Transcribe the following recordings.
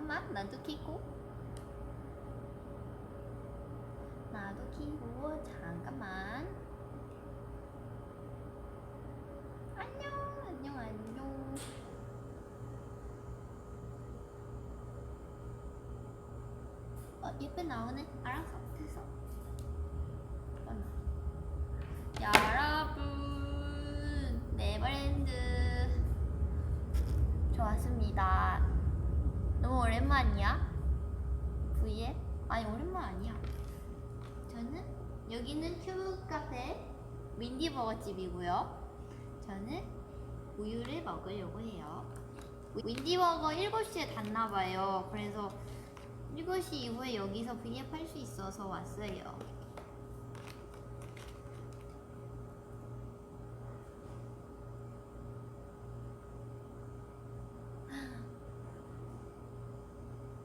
잠깐만 나도 키고 잠깐만. 안녕. 예쁜 나오네. 알았어, 됐어. 여러분, 네버랜드 좋았습니다. 너무 오랜만이야? V앱? 아니 오랜만 아니야. 저는 여기는 큐브 카페 윈디버거 집이고요. 저는 우유를 먹으려고 해요. 윈디버거 7시에 닫나봐요. 그래서 7시 이후에 여기서 V앱 할 수 있어서 왔어요.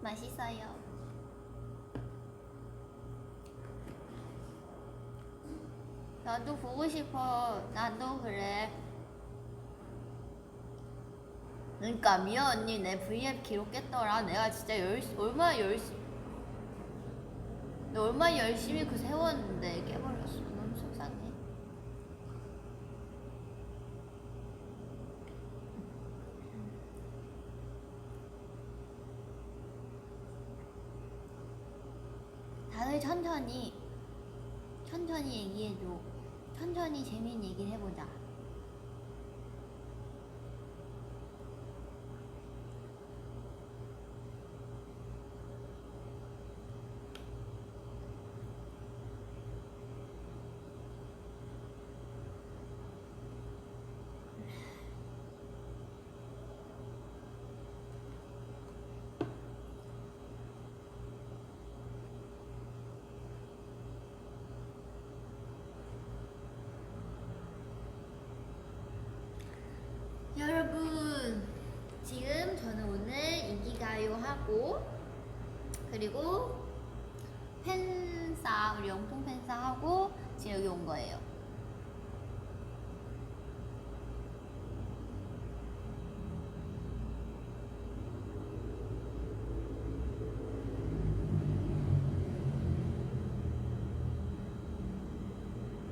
맛있어요. 나도 보고 싶어. 나도 그래. 그러니까 미아 언니 내 V앱 기록 깼더라. 내가 진짜 얼마나 열심히 그 세웠는데 깨버렸어. 너무 속상해. 다들 천천히 얘기해줘. 천천히 재미있는 얘기를 해보자. 여러분, 지금 저는 오늘 이기가요 하고 그리고 팬싸, 우리 영통 팬싸 하고 지금 여기 온 거예요.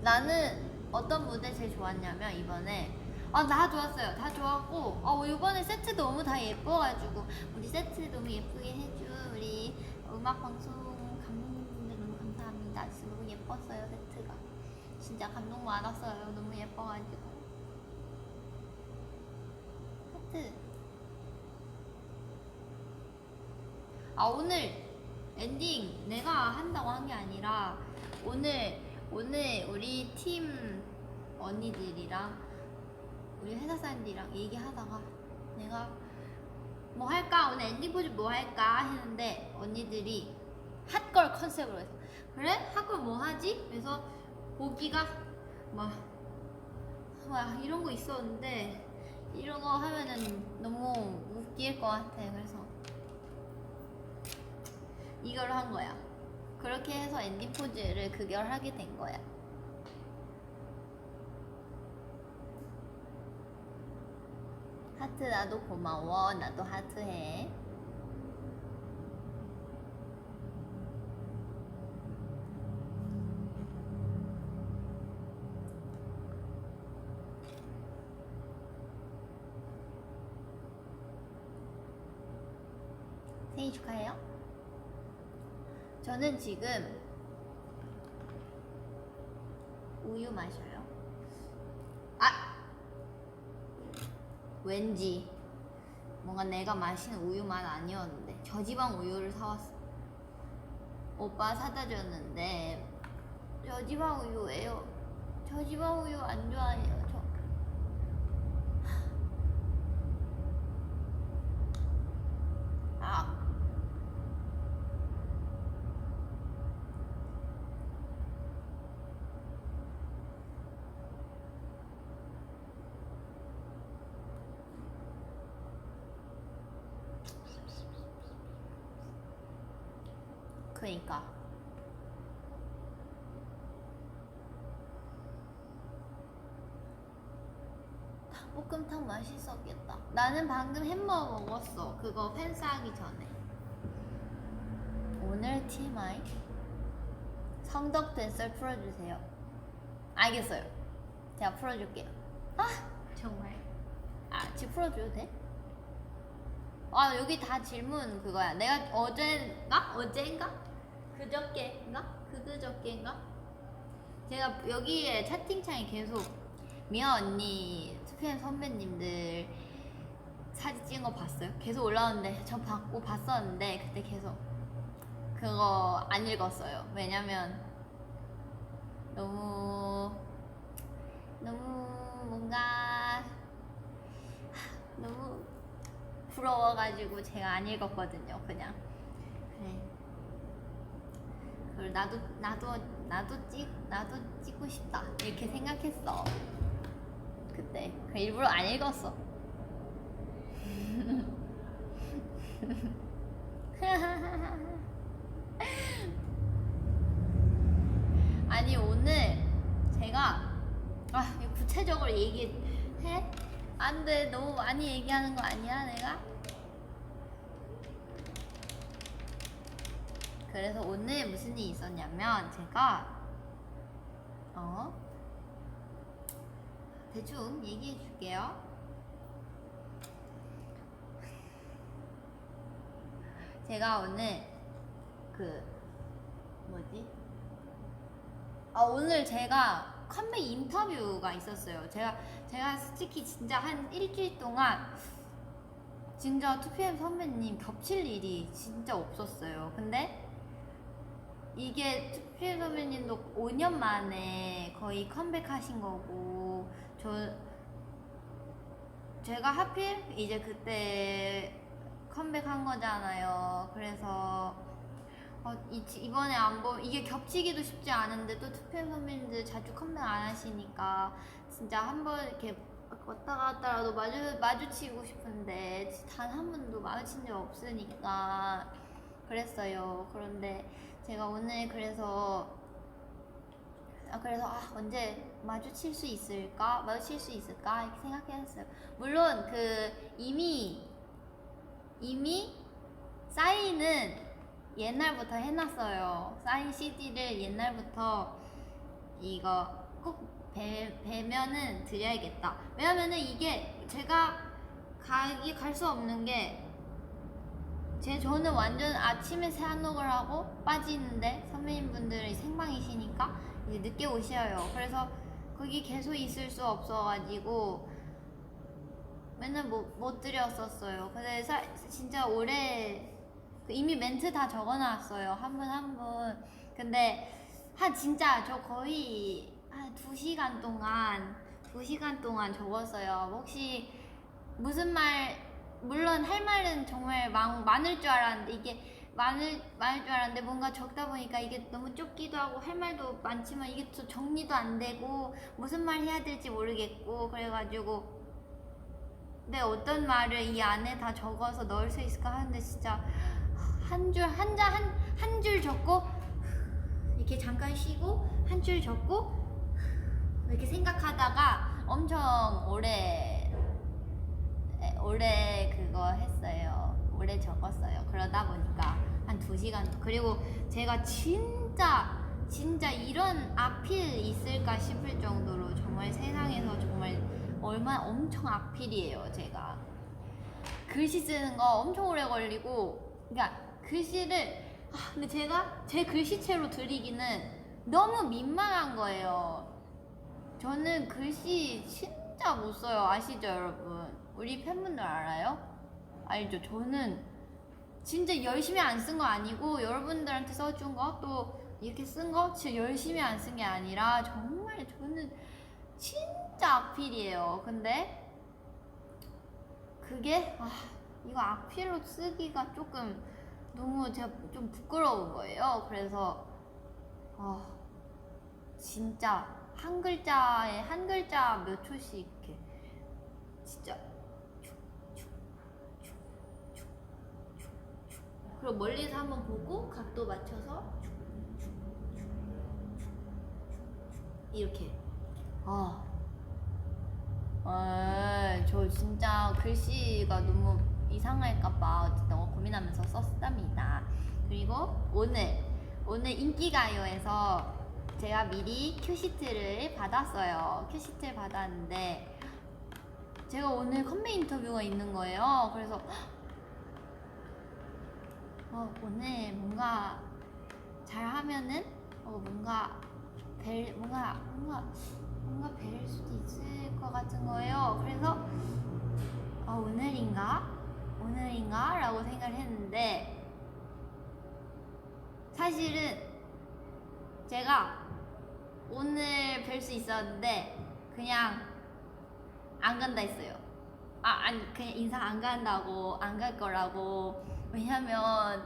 나는 어떤 무대 제일 좋았냐면 이번에 다 좋았어요. 다 좋았고 이번에 세트 너무 다 예뻐가지고 우리 세트 너무 예쁘게 해준 우리 음악방송 감독님들 너무 감사합니다. 진짜 너무 예뻤어요. 세트가 진짜 감동 많았어요. 너무 예뻐가지고 세트 오늘 엔딩 내가 한다고 한 게 아니라 오늘 우리 팀 언니들이랑 우리 회사 사람들이랑 얘기하다가 내가 뭐 할까? 오늘 엔딩 포즈 뭐 할까? 했는데 언니들이 핫걸 컨셉으로 해서 그래? 핫걸 뭐 하지? 그래서 보기가 막 이런 거 있었는데 이런 거 하면은 너무 웃길 것 같아. 그래서 이걸 한 거야. 그렇게 해서 엔딩 포즈를 그걸 하게 된 거야. 하트 나도 고마워. 나도 하트 해. 생일 축하해요. 저는 지금 우유 마셔요. 왠지 뭔가 내가 마시는 우유 맛 아니었는데 저지방 우유를 사왔어. 오빠 사다 줬는데 저지방 우유예요. 저지방 우유 안 좋아해요. 저 그러니까 닭볶음탕 맛있었겠다. 나는 방금 햄버거 먹었어. 그거 팬싸 하기 전에. 오늘 TMI 성덕된 썰 풀어주세요. 알겠어요. 제가 풀어줄게요. 아 정말. 아 지금 풀어줘도 돼? 아 여기 다 질문 그거야. 내가 어젠가? 그저께인가? 제가 여기에 채팅창에 계속 미아 언니, 2PM 선배님들 사진 찍은 거 봤어요? 계속 올라오는데 저 봤었는데 그때 계속 그거 안 읽었어요. 왜냐면 너무 뭔가 너무 부러워가지고 제가 안 읽었거든요. 그냥 그래. 그걸 나도 찍고 싶다 이렇게 생각했어. 그때 그 일부러 안 읽었어. 아니 오늘 제가 이거 구체적으로 얘기해? 안 돼. 너무 많이 얘기하는 거 아니야 내가? 그래서 오늘 무슨 일이 있었냐면 제가 대충 얘기해 줄게요. 제가 오늘 오늘 제가 컴백 인터뷰가 있었어요. 제가 솔직히 진짜 한 일주일 동안 진짜 2PM 선배님 겹칠 일이 진짜 없었어요. 근데 이게 2PM 선배님도 5년 만에 거의 컴백하신 거고 제가 하필 이제 그때 컴백한 거잖아요. 그래서 이번에 안 보면 이게 겹치기도 쉽지 않은데 또 2PM 선배님들 자주 컴백 안 하시니까 진짜 한번 이렇게 왔다 갔다라도 마주치고 싶은데 단 한 번도 마주친 적 없으니까 그랬어요. 그런데 제가 오늘 그래서 언제 마주칠 수 있을까 이렇게 생각했어요. 물론 이미 사인은 옛날부터 해놨어요. 사인 CD를 옛날부터 이거 꼭 뵈면은 드려야겠다. 왜냐면은 이게 제가 갈 수 없는 게 저는 완전 아침에 새한녹을 하고 빠지는데 선배님분들이 생방이시니까 이제 늦게 오셔요. 그래서 거기 계속 있을 수 없어가지고 맨날 못 드렸었어요. 근데 진짜 올해 이미 멘트 다 적어놨어요. 한 분. 근데 진짜 저 거의 한 2시간 동안 적었어요. 혹시 무슨 물론 할 말은 정말 많을 줄 알았는데 이게 많을 줄 알았는데 뭔가 적다 보니까 이게 너무 좁기도 하고 할 말도 많지만 이게 또 정리도 안 되고 무슨 말 해야 될지 모르겠고 그래가지고 어떤 말을 이 안에 다 적어서 넣을 수 있을까 하는데 진짜 한 줄 적고 이렇게 잠깐 쉬고 한 줄 적고 이렇게 생각하다가 엄청 오래 그거 했어요. 오래 적었어요. 그러다 보니까 한 2시간. 그리고 제가 진짜 이런 악필 있을까 싶을 정도로 정말 세상에서 정말 엄청 악필이에요. 제가 글씨 쓰는 거 엄청 오래 걸리고 그러니까 글씨를 근데 제가 제 글씨체로 드리기는 너무 민망한 거예요. 저는 글씨 진짜 못 써요. 아시죠 여러분? 우리 팬분들 알아요? 알죠? 저는 진짜 열심히 안 쓴 거 아니고 여러분들한테 써준 거 또 이렇게 쓴 거 진짜 열심히 안 쓴 게 아니라 정말 저는 진짜 악필이에요. 근데 그게 이거 악필로 쓰기가 조금 너무 제가 좀 부끄러운 거예요. 그래서 진짜 한 글자 몇 초씩 이렇게 진짜 그리고 멀리서 한번 보고 각도 맞춰서 이렇게 저 진짜 글씨가 너무 이상할까봐 어쨌든 고민하면서 썼답니다. 그리고 오늘 인기가요에서 제가 미리 큐시트를 받았어요. 큐시트를 받았는데 제가 오늘 컴백 인터뷰가 있는 거예요. 그래서 오늘 뭔가 잘하면은 뭔가 뵐 수도 있을 것 같은 거예요. 그래서 오늘인가 라고 생각을 했는데 사실은 제가 오늘 뵐 수 있었는데 그냥 안 간다 했어요. 아니 그냥 인사 안 간다고, 안 갈 거라고. 왜냐면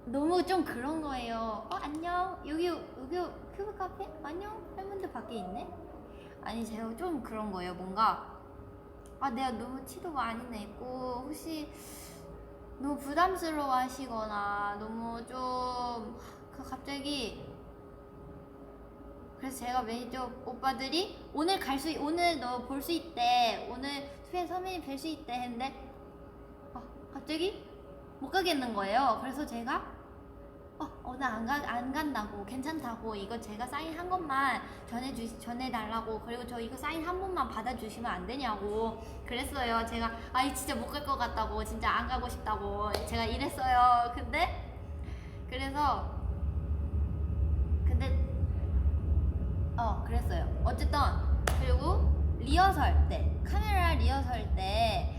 너무 좀 그런 거예요. 안녕, 여기 큐브 카페? 안녕, 팬분들 밖에 있네? 아니 제가 좀 그런 거예요. 뭔가 내가 너무 티도 많이 내고 혹시 너무 부담스러워 하시거나 너무 좀 갑자기. 그래서 제가 매니저 오빠들이 오늘 너 볼 수 있대, 오늘 수현 선배님 뵐 수 있대 했는데 갑자기 못 가겠는 거예요. 그래서 제가 오늘 안 간다고, 괜찮다고, 이거 제가 사인 한 것만 전해달라고, 그리고 저 이거 사인 한 번만 받아주시면 안 되냐고 그랬어요. 제가 진짜 못 갈 것 같다고, 진짜 안 가고 싶다고 제가 이랬어요. 근데 그랬어요. 어쨌든 그리고 카메라 리허설 때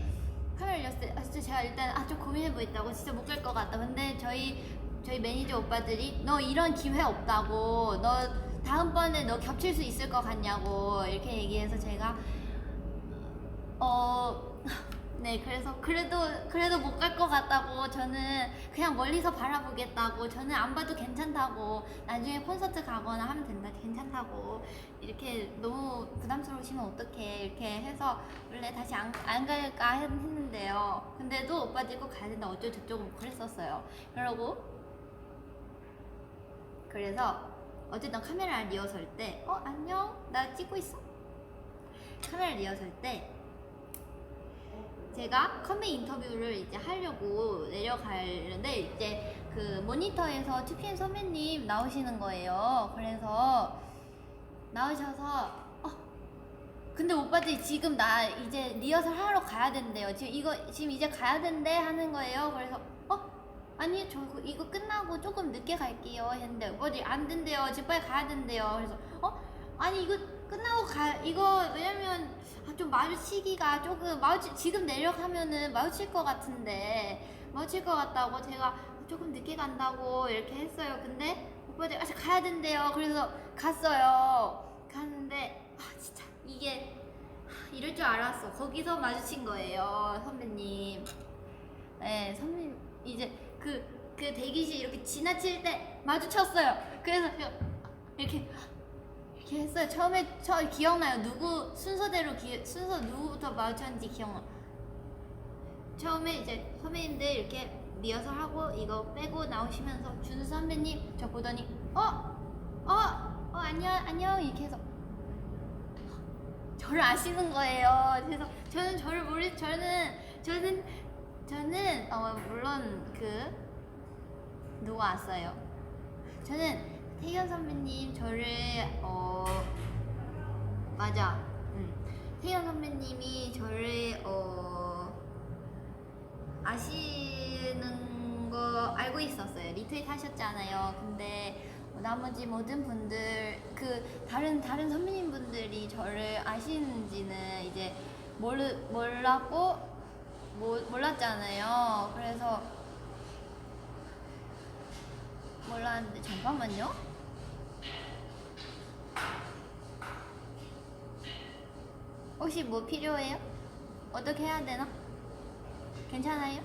진짜 제가 일단 좀 고민해보겠다고, 진짜 못 갈 것 같다. 근데 저희 매니저 오빠들이 너 이런 기회 없다고, 너 다음번에 너 겹칠 수 있을 것 같냐고 이렇게 얘기해서 제가 네, 그래서 그래도 못 갈 것 같다고, 저는 그냥 멀리서 바라보겠다고, 저는 안 봐도 괜찮다고, 나중에 콘서트 가거나 하면 된다, 괜찮다고, 이렇게 너무 부담스러우시면 어떡해 이렇게 해서 원래 다시 안 갈까 했는데요. 근데도 오빠들 꼭 가야 된다 어쩌고저쩌고 그랬었어요. 그래서 어쨌든 카메라 리허설 때 안녕, 나 찍고 있어? 카메라 리허설 때 제가 컴백 인터뷰를 이제 하려고 내려가는데 이제 그 모니터에서 2PM 선배님 나오시는 거예요. 그래서 나오셔서 근데 오빠들이 지금 나 이제 리허설 하러 가야 된대요. 지금 이제 가야 된대 하는 거예요. 그래서 아니 저 이거 끝나고 조금 늦게 갈게요 했는데 오빠들이 안 된대요. 지금 빨리 가야 된대요. 그래서 아니 이거 끝나고 이거 왜냐면 좀 마주치기가 조금 지금 내려가면은 마주칠 것 같다고 제가 조금 늦게 간다고 이렇게 했어요. 근데 오빠들 가야 된대요. 그래서 갔는데 진짜 이게 이럴 줄 알았어. 거기서 마주친 거예요, 선배님. 네, 선배님 이제 그 대기실 이렇게 지나칠 때 마주쳤어요. 그래서 이렇게 했어요. 처음에 기억나요. 순서 누구부터 마주쳤는지 기억나. 처음에 이제 선배님들 이렇게 리허설하고 이거 빼고 나오시면서 준수 선배님 저 보더니 안녕 이렇게 해서 저를 아시는 거예요. 그래서 저는 물론 누가 왔어요. 저는 태견 선배님 저를 맞아. 태견 선배님이 저를 아시는 거 알고 있었어요. 리트윗 하셨잖아요. 근데 나머지 모든 분들 다른 선배님 분들이 저를 아시는지는 이제 몰랐잖아요. 그래서 몰랐는데 잠깐만요. 혹시 뭐 필요해요? 어떻게 해야 되나? 괜찮아요?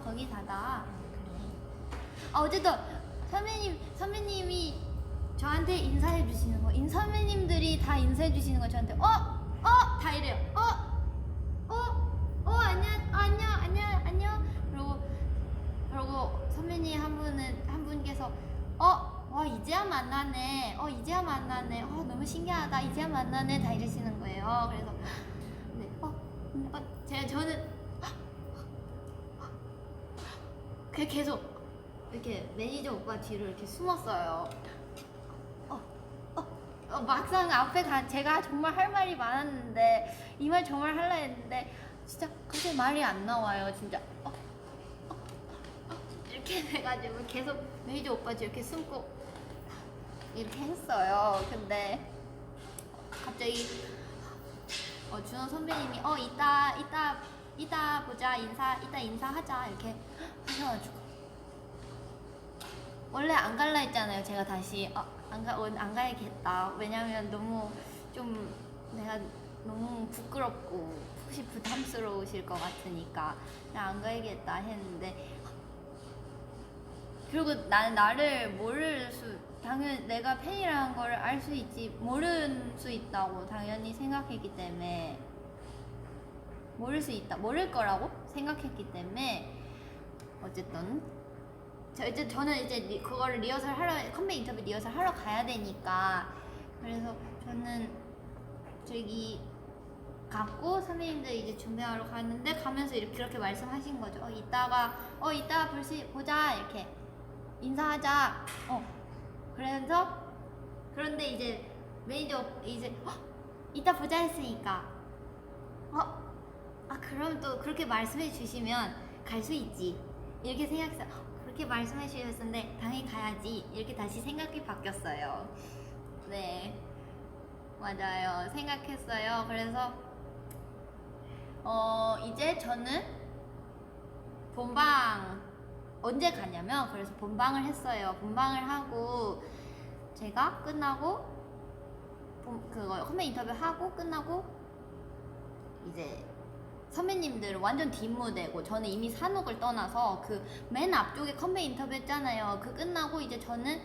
거기 닫아. 그래. 어쨌든 선배님이 저한테 인사해 주시는 거, 선배님들이 다 인사해 주시는 거 저한테 다 이래요. 안녕. 그리고 선배님 한 분께서 와 이제야 만나네. 너무 신기하다. 이제야 만나네. 다 이러시는 거예요. 그래서 네, 저는 그냥 계속 이렇게 매니저 오빠 뒤로 이렇게 숨었어요. 막상 앞에 제가 정말 할 말이 많았는데 이 말 정말 하려 했는데 진짜 갑자기 말이 안 나와요. 진짜 이렇게 돼가지고 계속 매니저 오빠 뒤 이렇게 숨고 이렇게 했어요. 근데 갑자기 준호 선배님이 이따 보자, 이따 인사하자 이렇게 하셔가지고 원래 안 갈라 했잖아요. 제가 다시 안 가야겠다. 왜냐면 너무 좀 내가 너무 부끄럽고 혹시 부담스러우실 것 같으니까 그냥 안 가야겠다 했는데, 그리고 나를 모를 수, 당연히 내가 팬이라는 걸 알 수 있지 모를 수 있다고 당연히 생각했기 때문에, 모를 거라고 생각했기 때문에 어쨌든 저는 이제 그거를 컴백 인터뷰 리허설 하러 가야 되니까, 그래서 저는 저기 갔고 선배님들 이제 준비하러 갔는데 가면서 이렇게 말씀하신 거죠. 이따가 보자 이렇게 인사하자. 그런데 이제 매니저 이제 이따 보자 했으니까 그럼 또 그렇게 말씀해 주시면 갈 수 있지 이렇게 생각했어요. 그렇게 말씀해 주셨는데 당연히 가야지 이렇게 다시 생각이 바뀌었어요. 네, 맞아요. 생각했어요. 그래서 이제 저는 본방 언제 가냐면, 그래서 본방을 했어요. 본방을 하고 제가 끝나고 그거 컴백 인터뷰 하고 끝나고 이제 선배님들 완전 뒷무대고 저는 이미 산옥을 떠나서 그 맨 앞쪽에 컴백 인터뷰 했잖아요. 그 끝나고 이제 저는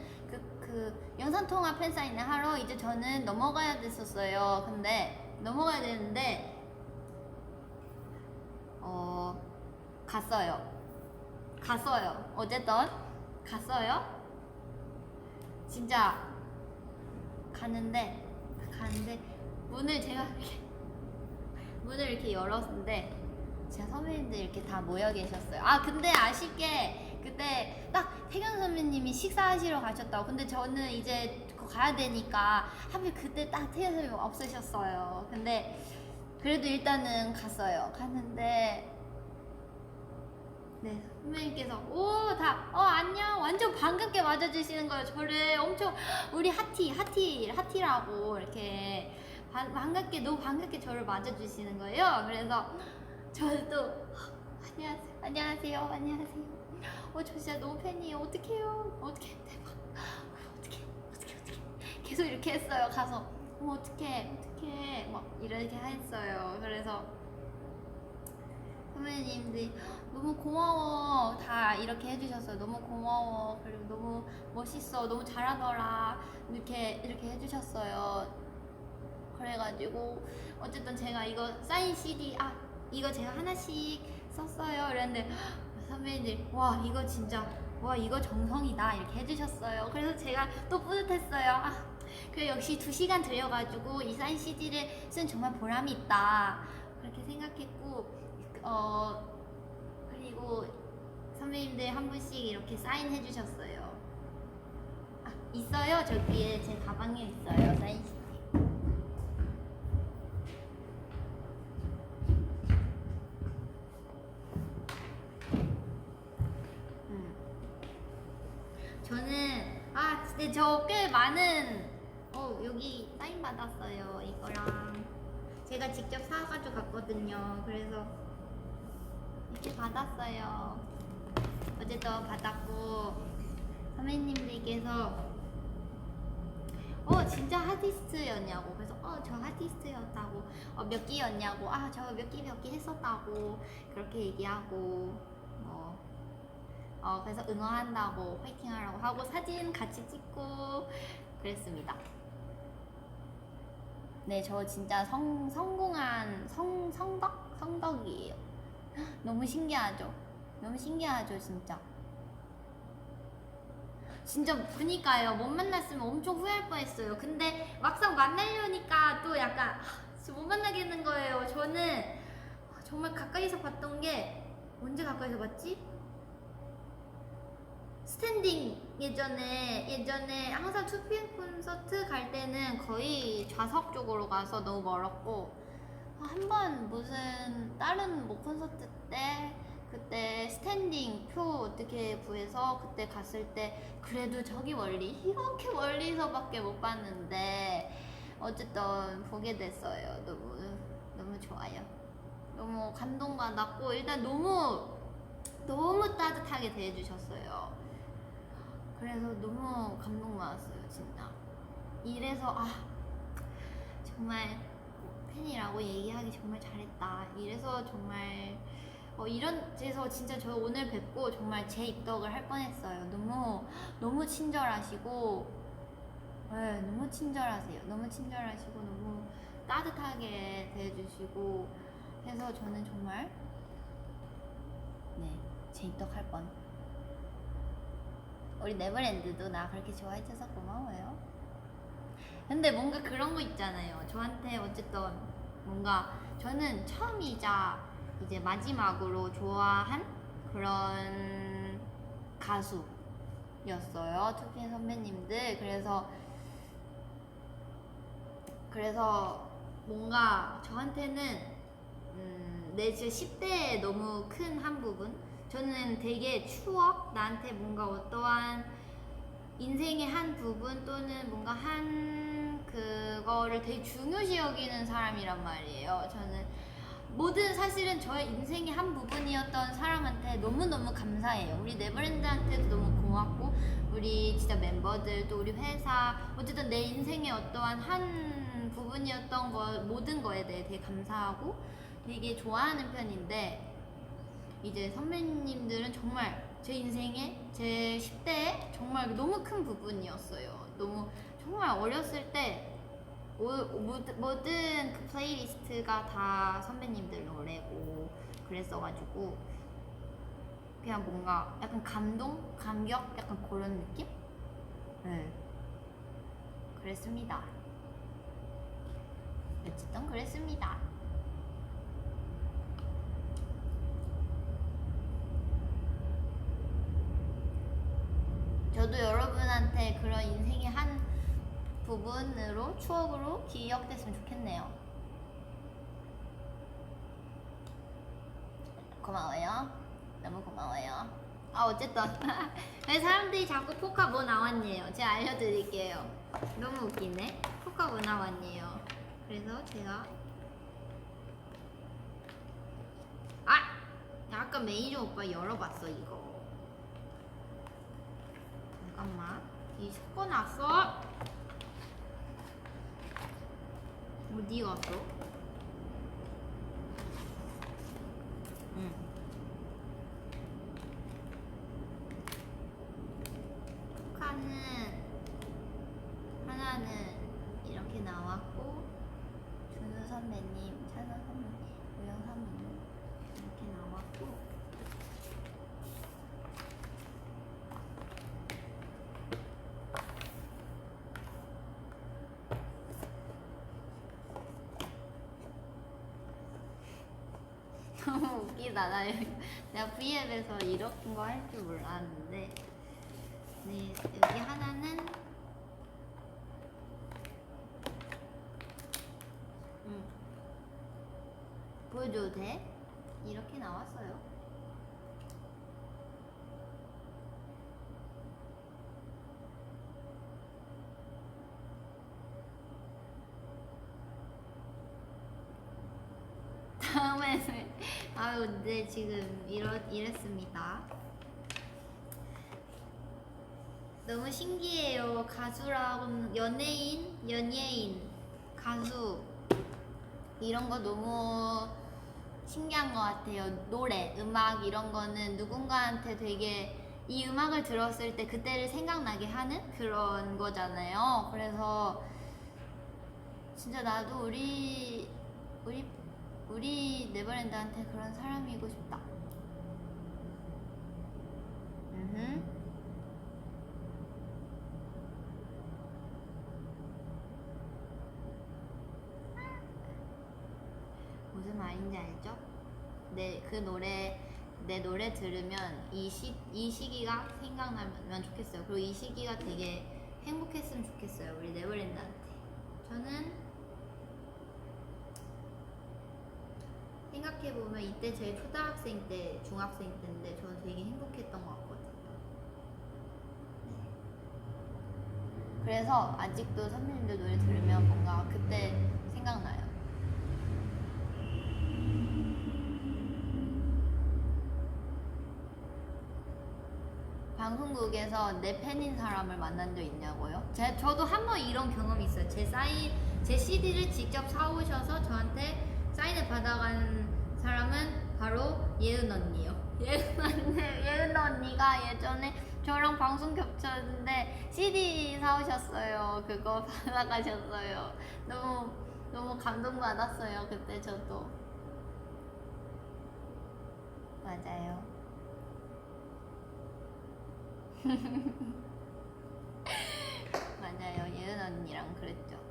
그 영상통화 팬사인회 하러 이제 저는 넘어가야 됐었어요. 근데 넘어가야 되는데 갔어요. 어쨌든 갔어요. 진짜 갔는데 문을 이렇게 열었는데 제가 선배님들 이렇게 다 모여 계셨어요. 근데 아쉽게 그때 딱 태경 선배님이 식사하시러 가셨다고. 근데 저는 이제 가야 되니까 하필 그때 딱 태경 선배님 없으셨어요. 근데 그래도 일단은 갔는데 네, 선배님께서 안녕 완전 반갑게 맞아주시는 거예요. 저를 엄청 우리 하티라고 이렇게 너무 반갑게 저를 맞아주시는 거예요. 그래서 저도 또 안녕하세요. 저 진짜 너무 팬이에요. 어떡해요. 대박. 어떡해. 계속 이렇게 했어요. 가서 어떡해 막 이렇게 했어요. 그래서 선배님들이 너무 고마워 다 이렇게 해주셨어요. 너무 고마워. 그리고 너무 멋있어. 너무 잘하더라. 이렇게 해주셨어요. 그래가지고 어쨌든 제가 이거 사인 CD 이거 제가 하나씩 썼어요. 이랬는데 선배님들이 이거 정성이다 이렇게 해주셨어요. 그래서 제가 또 뿌듯했어요. 그래 역시 2시간 들여가지고 이 사인 CD를 쓴 정말 보람이 있다 그렇게 생각했고, 그리고 선배님들 한 분씩 이렇게 사인해 주셨어요. 있어요. 저기에 제 가방에 있어요. 사인 CD. 저는 근데 저 꽤 많은 여기 사인 받았어요. 이거랑 제가 직접 사가지고 갔거든요. 그래서 이렇게 받았어요. 어제도 받았고 선배님들께서 진짜 하티스트였냐고. 그래서 저 하티스트였다고. 몇 기였냐고. 저 몇 기 했었다고 그렇게 얘기하고 그래서 응원한다고 파이팅하라고 하고 사진 같이 찍고 그랬습니다. 네, 저 진짜 성공한 성덕이에요. 너무 신기하죠? 진짜 그니까요. 못 만났으면 엄청 후회할 뻔했어요. 근데 막상 만나려니까 또 약간 못 만나겠는 거예요. 저는 정말 가까이서 봤던 게 언제 가까이서 봤지? 스탠딩 예전에 항상 2PM 콘서트 갈 때는 거의 좌석 쪽으로 가서 너무 멀었고 한 번 무슨 다른 뭐 콘서트 때 그때 스탠딩 표 어떻게 구해서 그때 갔을 때 그래도 저기 멀리 이렇게 멀리서밖에 못 봤는데 어쨌든 보게 됐어요. 너무 좋아요. 너무 감동받았고 일단 너무 따뜻하게 대해주셨어요. 그래서 너무 감동받았어요 진짜. 이래서 정말 팬이라고 얘기하기 정말 잘했다. 이래서 정말 이런 데서 진짜 저 오늘 뵙고 정말 제 입덕을 할 뻔했어요. 너무 친절하시고 네, 너무 친절하세요. 너무 친절하시고 너무 따뜻하게 대해주시고 해서 저는 정말 제 입덕할 뻔. 우리 네버랜드도 나 그렇게 좋아해줘서 고마워요. 근데 뭔가 그런 거 있잖아요. 저한테 어쨌든 뭔가 저는 처음이자 이제 마지막으로 좋아한 그런 가수였어요. 2PM 선배님들. 그래서 뭔가 저한테는 내 10대에 너무 큰 한 부분. 저는 되게 추억, 나한테 뭔가 어떠한 인생의 한 부분 또는 뭔가 한 그거를 되게 중요시 여기는 사람이란 말이에요. 저는 사실은 저의 인생의 한 부분이었던 사람한테 너무너무 감사해요. 우리 네버랜드한테도 너무 고맙고 우리 진짜 멤버들 또 우리 회사 어쨌든 내 인생의 어떠한 한 부분이었던 모든 거에 대해 되게 감사하고 되게 좋아하는 편인데 이제 선배님들은 정말 제 인생에 제 10대에 정말 너무 큰 부분이었어요. 너무 정말 어렸을 때 모든 그 플레이리스트가 다 선배님들 노래고 그랬어가지고 그냥 뭔가 약간 감동? 감격? 약간 그런 느낌? 네. 그랬습니다. 어쨌든 그랬습니다. 저도 여러분한테 그런 인생의 한 부분으로 추억으로 기억됐으면 좋겠네요. 고마워요. 너무 고마워요. 어쨌든 왜 사람들이 자꾸 포카 뭐 나왔네요. 제가 알려드릴게요. 너무 웃기네. 포카 뭐 나왔네요. 그래서 제가 아까 매니저 오빠 열어봤어 이거. 잠깐만. 이 섞어놨어. 어디 갔어? 포카는 하나는 이렇게 나왔고 준우 선배님, 찬원 선배님, 우영 선배님 이렇게 나왔고 너무 웃기다. 내가 V앱에서 이런 거 할 줄 몰랐는데 네, 여기 하나는 보여줘도 돼? 이렇게 나왔어요. 다음에는 네 지금 이랬습니다. 너무 신기해요. 가수랑 연예인, 가수 이런 거 너무 신기한 것 같아요. 노래, 음악 이런 거는 누군가한테 되게 이 음악을 들었을 때 그때를 생각나게 하는 그런 거잖아요. 그래서 진짜 나도 우리 네버랜드한테 그런 사람이고 싶다. 무슨 말인지 알죠? 내 노래 들으면 이 시기가 생각나면 좋겠어요. 그리고 이 시기가 되게 행복했으면 좋겠어요. 우리 네버랜드한테. 저는 생각해보면 이때 제 초등학생 때, 중학생 때인데 저는 되게 행복했던 것 같거든요. 네. 그래서 아직도 선배님들 노래 들으면 뭔가 그때 생각나요. 방송국에서 내 팬인 사람을 만난 적 있냐고요? 저도 한 번 이런 경험이 있어요. 제 CD를 직접 사오셔서 저한테 사인을 받아간 사람은 바로 예은 언니요. 예은 언니가 예전에 저랑 방송 겹쳤는데 CD 사오셨어요. 그거 받아가셨어요. 너무 감동받았어요. 그때 저도. 맞아요. 맞아요. 예은 언니랑 그랬죠.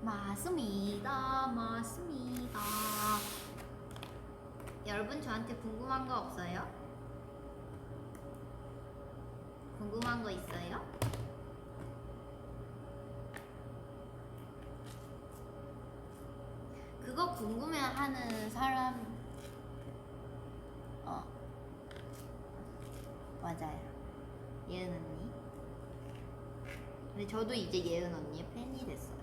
맞습니다. 여러분 저한테 궁금한 거 없어요? 궁금한 거 있어요? 그거 궁금해하는 사람 맞아요. 예은 언니. 근데 저도 이제 예은 언니의 팬이 됐어요.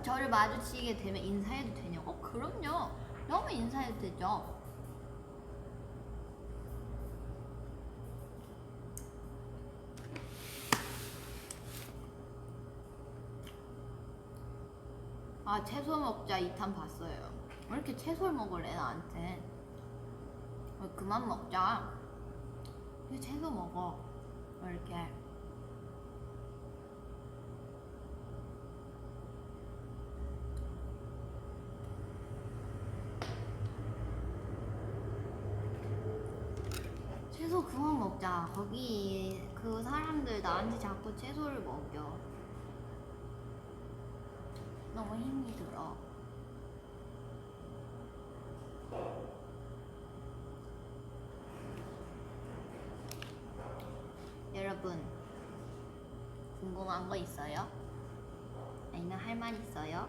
저를 마주치게 되면 인사해도 되냐고? 그럼요. 너무 인사해도 되죠. 아, 채소 먹자 2탄 봤어요. 왜 이렇게 채소를 먹으래 나한테? 그만 먹자. 왜 채소 먹어? 왜 이렇게? 채소 그만 먹자. 거기 그 사람들 나한테 자꾸 채소를 먹여. 너무 힘이 들어. 여러분 궁금한 거 있어요? 아니면 할 말 있어요?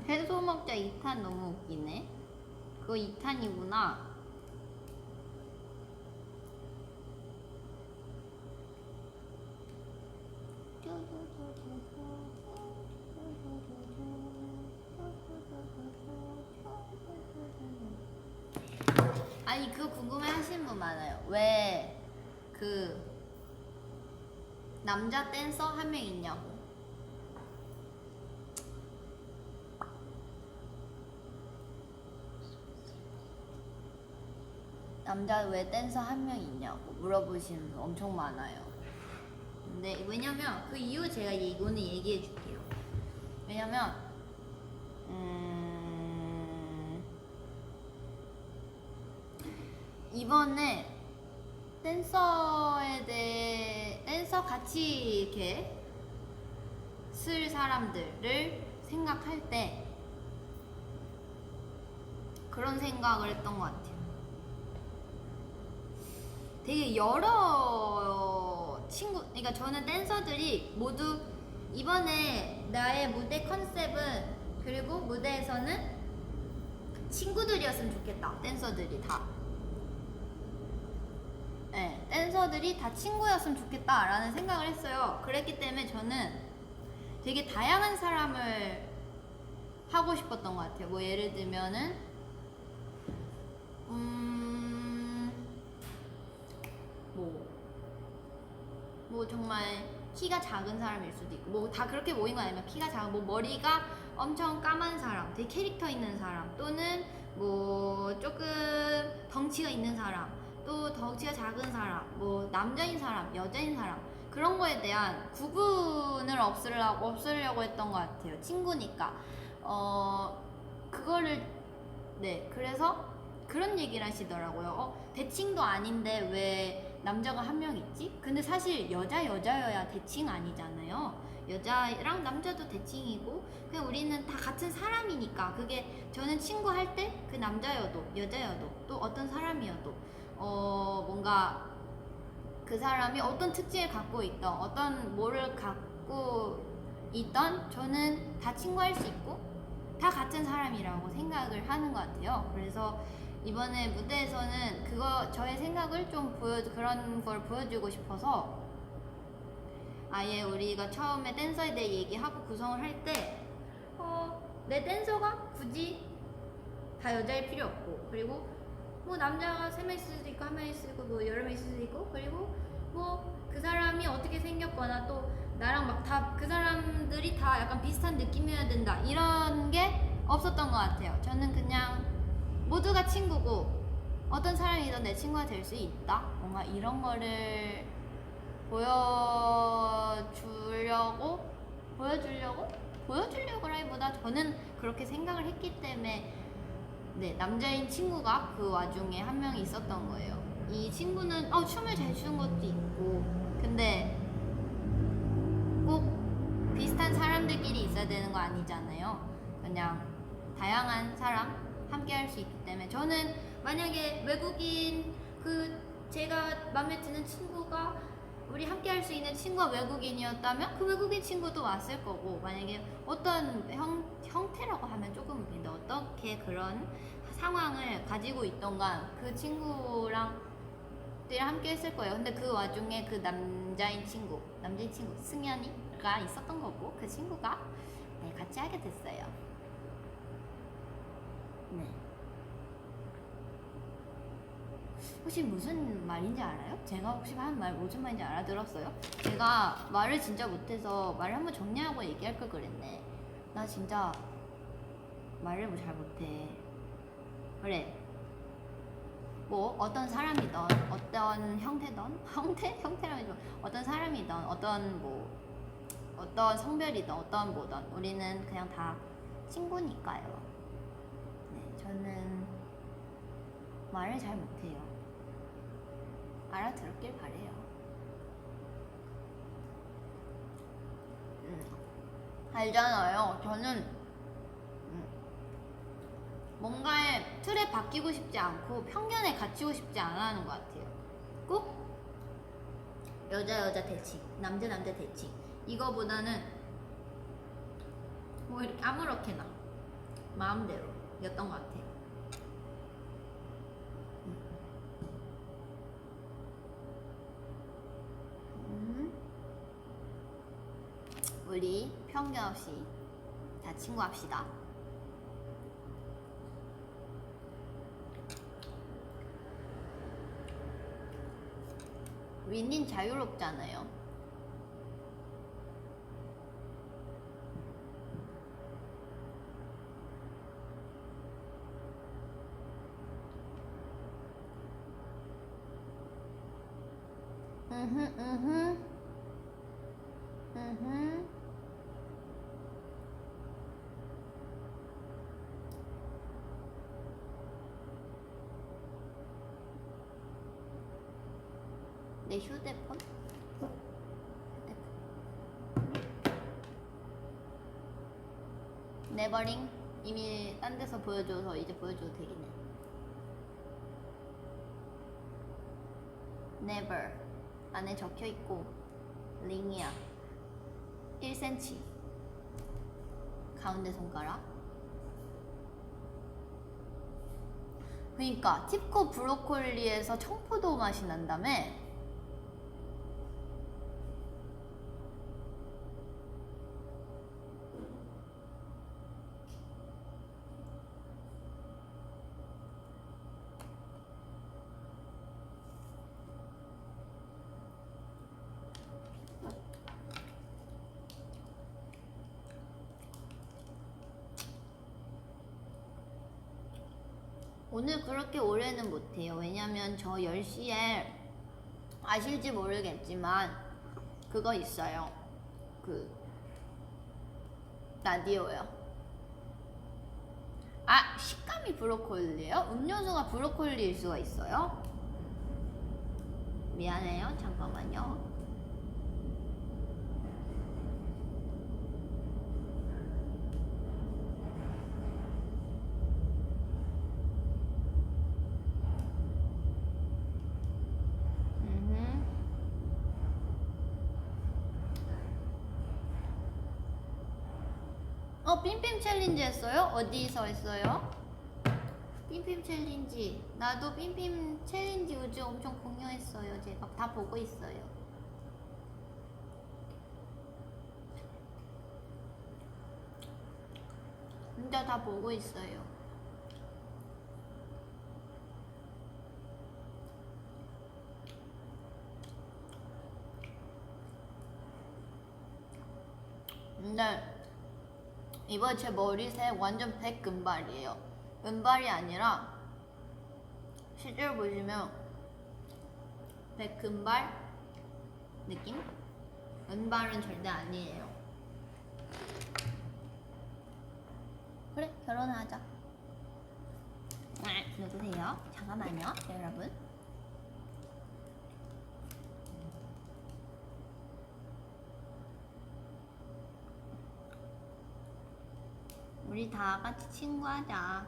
채소 먹자 2탄 너무 웃기네. 그거 2탄이구나. 아니 그거 궁금해 하시는 분 많아요. 왜 그 남자 댄서 한 명 있냐고. 남자 왜 댄서 한 명 있냐고 물어보시는 분 엄청 많아요. 근데 왜냐면 그 이유 제가 오늘 얘기해 줄게요. 왜냐면 이번에 댄서 같이 이렇게 쓸 사람들을 생각할 때 그런 생각을 했던 것 같아요. 되게 여러 그러니까 저는 댄서들이 모두 이번에 나의 무대 컨셉은 그리고 무대에서는 친구들이었으면 좋겠다. 댄서들이 다. 네, 댄서들이 다 친구였으면 좋겠다라는 생각을 했어요. 그랬기 때문에 저는 되게 다양한 사람을 하고 싶었던 것 같아요. 뭐 예를 들면은 뭐 정말 키가 작은 사람일 수도 있고 뭐 다 그렇게 모인 건 아니면 키가 작은 뭐 머리가 엄청 까만 사람, 되게 캐릭터 있는 사람 또는 뭐 조금 덩치가 있는 사람 또 덩치가 작은 사람 뭐 남자인 사람, 여자인 사람 그런 거에 대한 구분을 없애려고 했던 것 같아요. 친구니까 그거를 네 그래서 그런 얘기를 하시더라고요. 대칭도 아닌데 왜 남자가 한 명 있지? 근데 사실 여자여야 대칭 아니잖아요. 여자랑 남자도 대칭이고 그냥 우리는 다 같은 사람이니까 그게 저는 친구 할 때 그 남자여도 여자여도 또 어떤 사람이어도 뭔가 그 사람이 어떤 특징을 갖고 있던 어떤 뭐를 갖고 있던 저는 다 친구할 수 있고 다 같은 사람이라고 생각을 하는 것 같아요. 그래서 이번에 무대에서는 저의 생각을 좀 그런 걸 보여주고 싶어서 아예 우리가 처음에 댄서에 대해 얘기하고 구성을 할 때 내 댄서가 굳이 다 여자일 필요 없고 그리고 뭐 남자가 3명 있을 수도 있고 1명 있을 수도 있고 뭐 여러 명 있을 수도 있고 그리고 뭐 그 사람이 어떻게 생겼거나 또 나랑 막 다 그 사람들이 다 약간 비슷한 느낌이어야 된다 이런 게 없었던 것 같아요. 저는 그냥 모두가 친구고 어떤 사람이든 내 친구가 될 수 있다 뭔가 이런 거를 보여주려고라기보다 저는 그렇게 생각을 했기 때문에 네 남자인 친구가 그 와중에 한 명이 있었던 거예요. 이 친구는 춤을 잘 추는 것도 있고 근데 꼭 비슷한 사람들끼리 있어야 되는 거 아니잖아요. 그냥 다양한 사람 함께 할 수 있기 때문에 저는 만약에 외국인 제가 마음에 드는 친구가 우리 함께 할 수 있는 친구가 외국인이었다면 그 외국인 친구도 왔을 거고 만약에 어떤 형태라고 하면 조금 웃긴데 어떻게 그런 상황을 가지고 있던가 그 친구랑 함께 했을 거예요. 근데 그 와중에 그 남자인 친구 승현이가 있었던 거고 그 친구가 네, 같이 하게 됐어요. 네. 혹시 무슨 말인지 알아요? 제가 혹시 한 말 무슨 말인지 알아들었어요? 제가 말을 진짜 못해서 말을 한번 정리하고 얘기할 걸 그랬네. 나 진짜 말을 잘 못해. 그래. 뭐 어떤 사람이든 어떤 형태라면 좀 어떤 사람이든 어떤 성별이든 어떤 뭐든 우리는 그냥 다 친구니까요. 네, 저는 말을 잘 못해요. 알아들었길 바래요. 알잖아요. 저는 뭔가의 틀에 바뀌고 싶지 않고 편견에 갇히고 싶지 않아 하는 것 같아요. 꼭 여자 대칭, 남자 대칭 이거보다는 뭐 이렇게 아무렇게나 마음대로 였던 것 같아요. 우리 편견 없이 다 친구합시다. 윈닌 자유롭잖아요. 내 휴대폰? 네버링 이미 딴 데서 보여줘서 이제 보여줘도 되겠네. Never 안에 적혀있고 링이야 1cm 가운데 손가락. 그니까 팁코 브로콜리에서 청포도 맛이 난다며. 오늘 그렇게 오래는 못해요. 왜냐면 저 10시에 아실지 모르겠지만 그거 있어요. 그 라디오요. 아, 식감이 브로콜리예요? 음료수가 브로콜리일 수가 있어요? 미안해요. 잠깐만요. 빔빔 챌린지 했어요? 어디서 했어요? 빔빔 챌린지. 나도 빔빔 챌린지 요즘 엄청 공유했어요. 제가 다 보고 있어요. 진짜 다 보고 있어요. 근데 이번 제 머리색 완전 백금발이에요. 은발이 아니라 실제로 보시면 백금발 느낌? 은발은 절대 아니에요. 그래, 결혼하자. 누구세요? 잠깐만요, 여러분. 우리 다 같이 친구하자.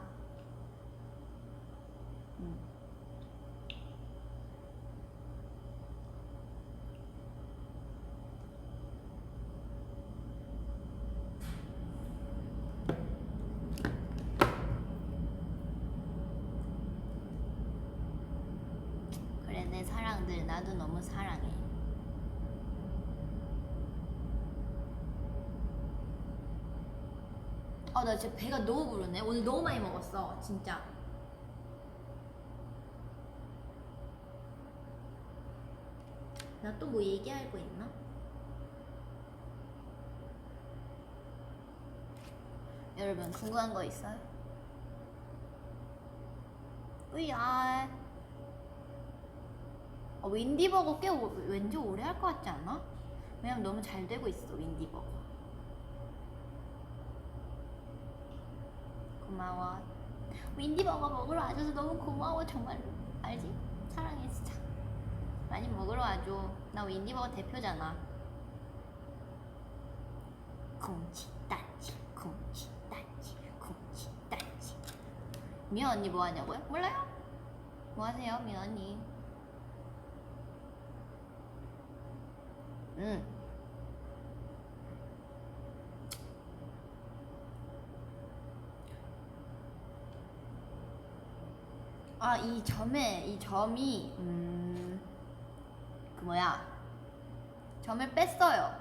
그래, 내 사랑들 나도 너무 사랑해. 나 진짜 배가 너무 부르네. 오늘 너무 많이 먹었어, 진짜. 나 또 뭐 얘기할 거 있나? 여러분 궁금한 거 있어요? 으야. 윈디버거 꽤 왠지 오래 할 것 같지 않아? 왜냐면 너무 잘 되고 있어, 윈디버거. 고마워. 윈디버거 먹으러 와줘서 너무 고마워, 정말로. 알지? 사랑해, 진짜. 많이 먹으러 와줘. 나 윈디버거 대표잖아. 쿵치 따치 쿵치 따치 쿵치 따치. 미연 언니 뭐 하냐고요? 몰라요? 뭐 하세요, 미연 언니? 이 점이 그 뭐야, 점을 뺐어요.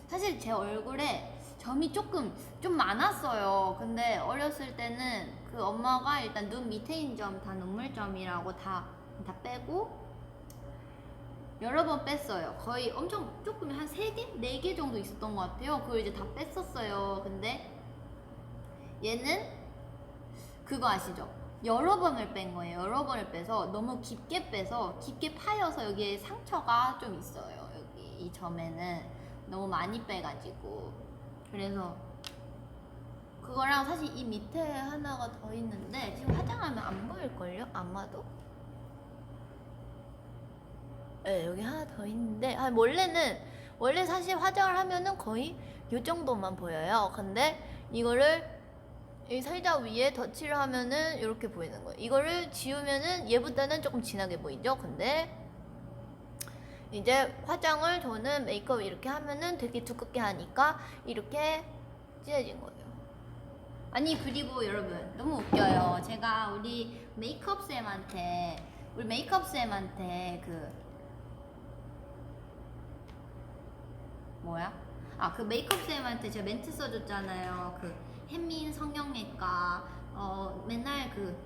사실 제 얼굴에 점이 좀 많았어요. 근데 어렸을 때는 그 엄마가 일단 눈 밑에 있는 점 다 눈물점이라고 다 빼고 여러 번 뺐어요. 거의 엄청 조금 한 3개? 4개 정도 있었던 것 같아요. 그걸 이제 다 뺐었어요. 근데 얘는 그거 아시죠? 여러 번을 뺀 거예요. 여러 번을 빼서 너무 깊게 빼서 깊게 파여서 여기에 상처가 좀 있어요. 여기 이 점에는 너무 많이 빼가지고. 그래서 그거랑 사실 이 밑에 하나가 더 있는데 지금 화장하면 안 보일걸요? 아마도? 네, 여기 하나 더 있는데 원래 사실 화장을 하면은 거의 이 정도만 보여요. 근데 이거를 이 살짝 위에 덧칠을 하면은 이렇게 보이는 거예요. 이거를 지우면은 얘보다는 조금 진하게 보이죠? 근데 이제 화장을 저는 메이크업 이렇게 하면은 되게 두껍게 하니까 이렇게 진해진 거예요. 아니, 그리고 여러분 너무 웃겨요. 제가 우리 메이크업 쌤한테 그 뭐야? 그 메이크업 쌤한테 제가 멘트 써줬잖아요. 그 햇민 성형외과 맨날 그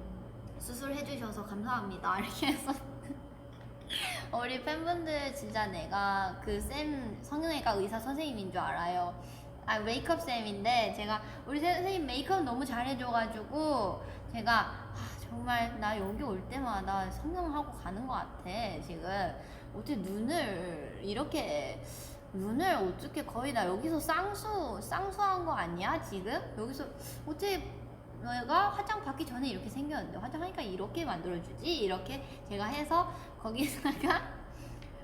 수술해주셔서 감사합니다 이렇게 해서 우리 팬분들 진짜 내가 그 쌤 성형외과 의사 선생님인 줄 알아요. 메이크업 쌤인데 제가 우리 선생님 메이크업 너무 잘해줘가지고 제가 정말 나 여기 올 때마다 성형하고 가는 것 같아 지금. 어떻게 눈을 어떻게 거의 나 여기서 쌍수한 거 아니야 지금? 여기서 어떻게 내가 화장 받기 전에 이렇게 생겼는데 화장하니까 이렇게 만들어주지? 이렇게 제가 해서 거기다가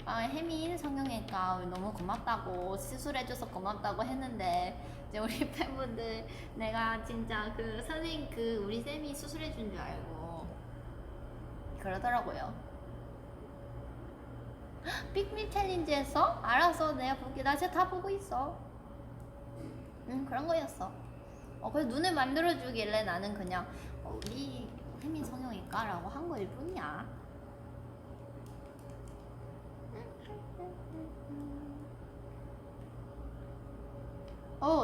혜민 성형외과 너무 고맙다고 수술해줘서 고맙다고 했는데 이제 우리 팬분들 내가 진짜 그 선생님 그 우리 쌤이 수술해준 줄 알고 그러더라고요. 빅미 챌린지 했어? 알았어 내가 볼게. 나 진짜 다 보고 있어. 그런 거였어. 그래서 눈을 만들어주길래 나는 그냥 우리 혜민 성형외과라고 한 거일 뿐이야.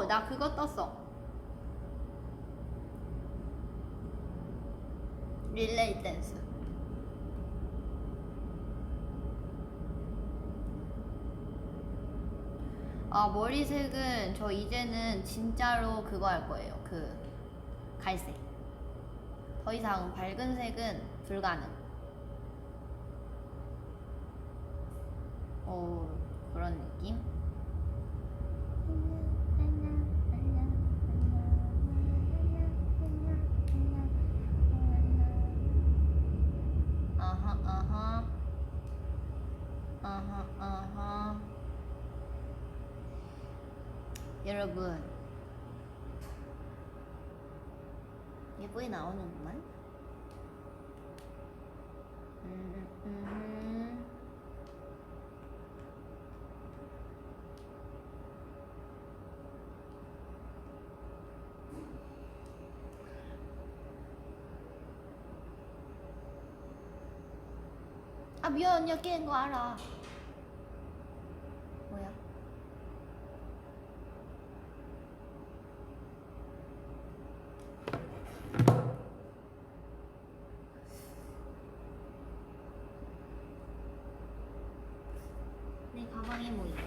나 그거 떴어. 릴레이 댄스. 머리색은 저 이제는 진짜로 그거 할 거예요. 그 갈색. 더 이상 밝은 색은 불가능. 그런 느낌? 아하. 여러분 예쁘게 나오는구만. 미안 언니가 깬 거 알아. 뭐야? 내 가방에 뭐 있지?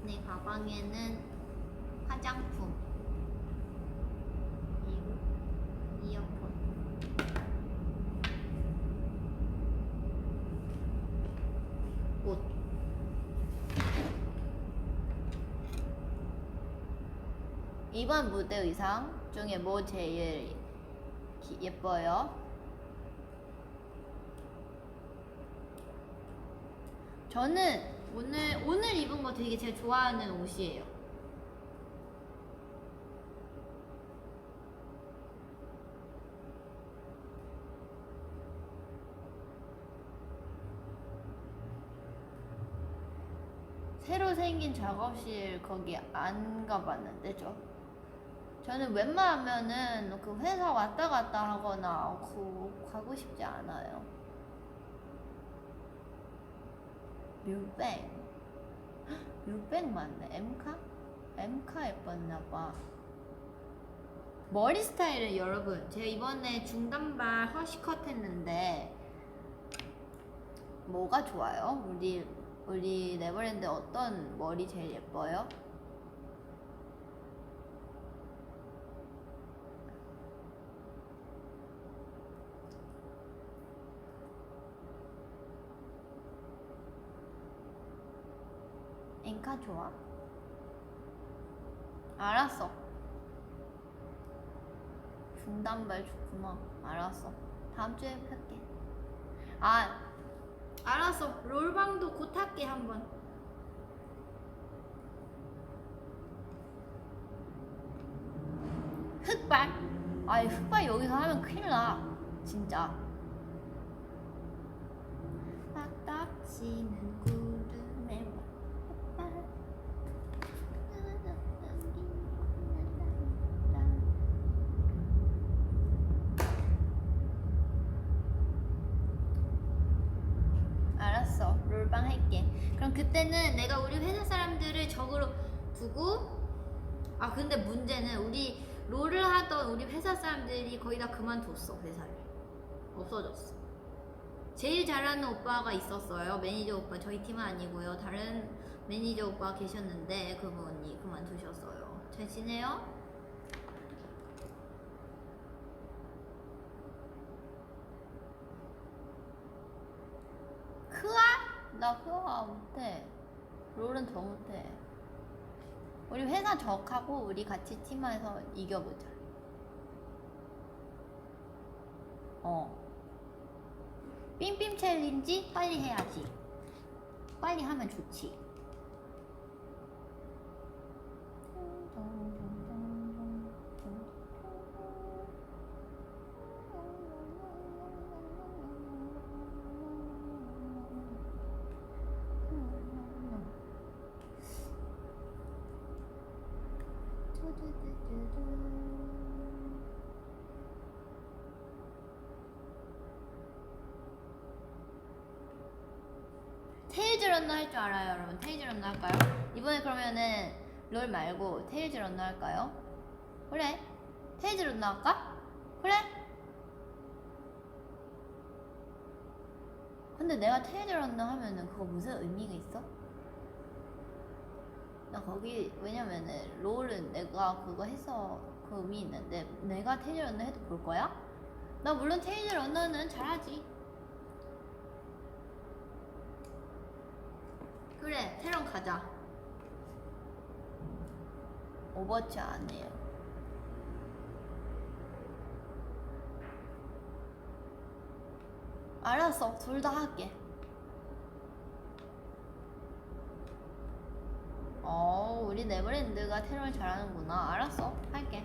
내 가방에는 화장품 그리고 이어폰. 옷. 이번 무대 의상 중에 뭐 제일 예뻐요? 저는 오늘 입은 거 되게 제가 좋아하는 옷이에요. 새로 생긴 작업실 거기 안 가봤는데 저는 웬만하면은 그 회사 왔다 갔다 하거나 가고 싶지 않아요. 뮤뱅 맞네. 엠카 예뻤나봐. 머리 스타일은 여러분 제가 이번에 중단발 허쉬컷 했는데 뭐가 좋아요? 우리 네버랜드 어떤 머리 제일 예뻐요? 앵카 좋아? 알았어. 중단발 좋구나. 알았어. 다음 주에 할게. 알았어. 롤방도 곧 할게 한번. 흑발? 흑발 여기서 하면 큰일 나. 진짜. 딱딱지는 구름에 알았어. 롤방 할게. 그럼 그때는 내가 우리 회사 사람들을 적으로 두고 근데 문제는 우리 롤을 하던 우리 회사 사람들이 거의 다 그만뒀어. 회사를 없어졌어. 제일 잘하는 오빠가 있었어요. 매니저 오빠. 저희 팀은 아니고요. 다른 매니저 오빠 계셨는데 그분이 그만두셨어요. 잘 지내요? 나 그거 못해. 롤은 더 못해. 우리 회사 적하고 우리 같이 팀에서 이겨보자. 빔빔 챌린지 빨리 해야지. 빨리 하면 좋지. 테일즈 런너 할 줄 알아요, 여러분? 테일즈 런너 할까요? 이번에 그러면은 롤 말고 테일즈 런너 할까요? 그래. 테일즈 런너 할까? 그래. 근데 내가 테일즈 런너 하면은 그거 무슨 의미가 있어? 나 거기 왜냐면은 롤은 내가 그거 해서 그 의미 있는데 내가 테일즈 런너 해도 볼 거야? 나 물론 테일즈 런너는 잘하지. 그래, 테런 가자. 오버워치 안 해요. 알았어, 둘 다 할게. 우리 네버랜드가 테런을 잘하는구나. 알았어, 할게.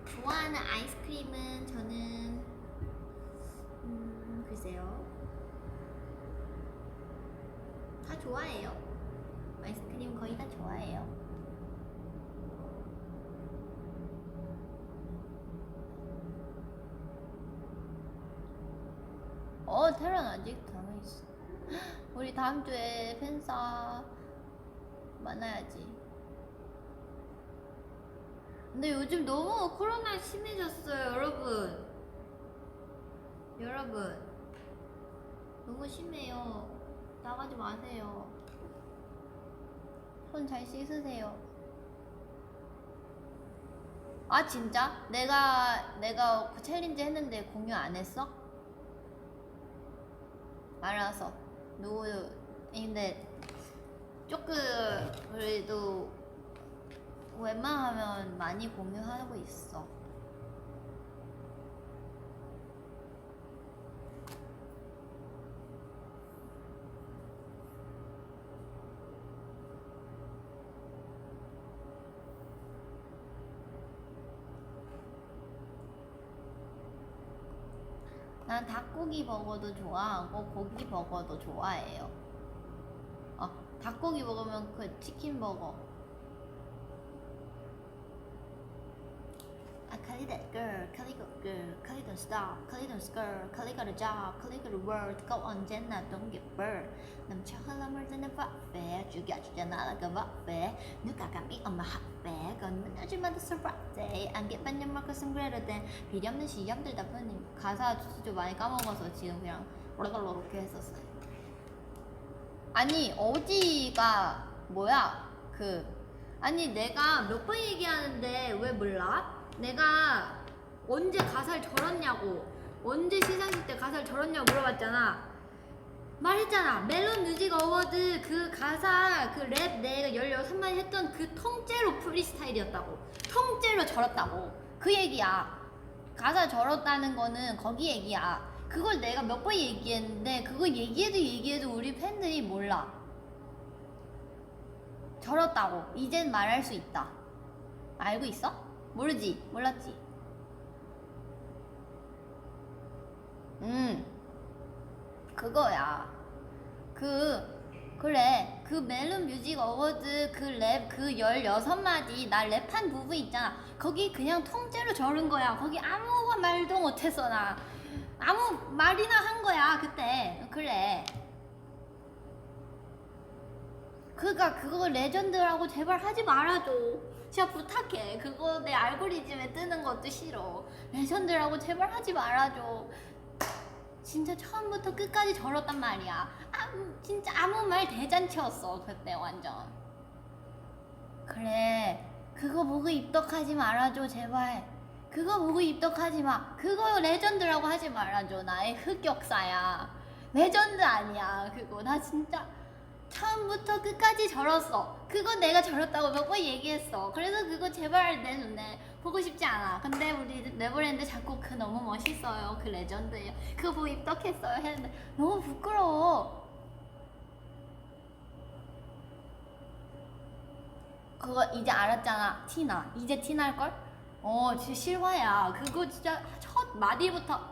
좋아하는 아이스크림은 저는 글쎄요, 다 좋아해요. 아이스크림 거의 다 좋아해요. 테런 아직 남아있어. 우리 다음 주에 팬싸 만나야지. 근데 요즘 너무 코로나 심해졌어요, 여러분. 여러분, 너무 심해요. 나가지 마세요. 손 잘 씻으세요. 아, 진짜? 내가 그 챌린지 했는데 공유 안 했어? 알아서. 근데 조금 그래도 웬만하면 많이 공유하고 있어. 난 닭고기 버거도 좋아하고 고기 버거도 좋아해요. 닭고기 먹으면 그 치킨 버거. Call it that girl, call it good girl, call it don't stop, call it don't skirt, call it got a job, call it got a word, go 언제나 don't get burned. 넘쳐 흘러물드는 밥배, 죽여주잖아 like a 밥배. 누가 감히 엄마 핫배, 건너주마다 surprise. 안 get your mark some greater than. 필요없는 시험들 다 보니 가사 좀 많이 까먹어서 지금 그냥 오락가락 했었어요. 아니 어디가 뭐야 아니 내가 몇 번 얘기하는데 왜 몰라? 내가 언제 가사를 절었냐고, 언제 시상식 때 가사를 절었냐고 물어봤잖아. 말했잖아. 멜론 뮤직 어워드 그 가사 그 랩 내가 16마디 했던 그 통째로 프리스타일이었다고. 통째로 절었다고. 그 얘기야. 가사 절었다는 거는 거기 얘기야. 그걸 내가 몇 번 얘기했는데 그거 얘기해도 우리 팬들이 몰라. 절었다고. 이젠 말할 수 있다. 알고 있어? 모르지? 몰랐지? 그거야. 그래. 그 멜론 뮤직 어워드 그 랩 그 16마디 나 랩한 부분 있잖아. 거기 그냥 통째로 절은 거야. 거기 아무 말도 못했어. 나 아무 말이나 한 거야 그때. 그래. 그거 레전드라고 제발 하지 말아줘. 진짜 부탁해. 그거 내 알고리즘에 뜨는 것도 싫어. 레전드라고 제발 하지 말아줘. 진짜 처음부터 끝까지 절었단 말이야. 진짜 아무 말 대잔치였어 그때 완전. 그래. 그거 보고 입덕하지 말아줘, 제발. 그거 보고 입덕하지 마. 그거 레전드라고 하지 말아줘. 나의 흑역사야. 레전드 아니야, 그거. 나 진짜 처음부터 끝까지 절었어. 그거 내가 절었다고 몇 번 얘기했어. 그래서 그거 제발 내 눈에 보고 싶지 않아. 근데 우리 네버랜드 자꾸 그 너무 멋있어요. 그 레전드예요. 그거 보고 입덕했어요. 했는데 너무 부끄러워. 그거 이제 알았잖아. 티나. 이제 티날걸? 진짜 실화야. 그거 진짜 첫 마디부터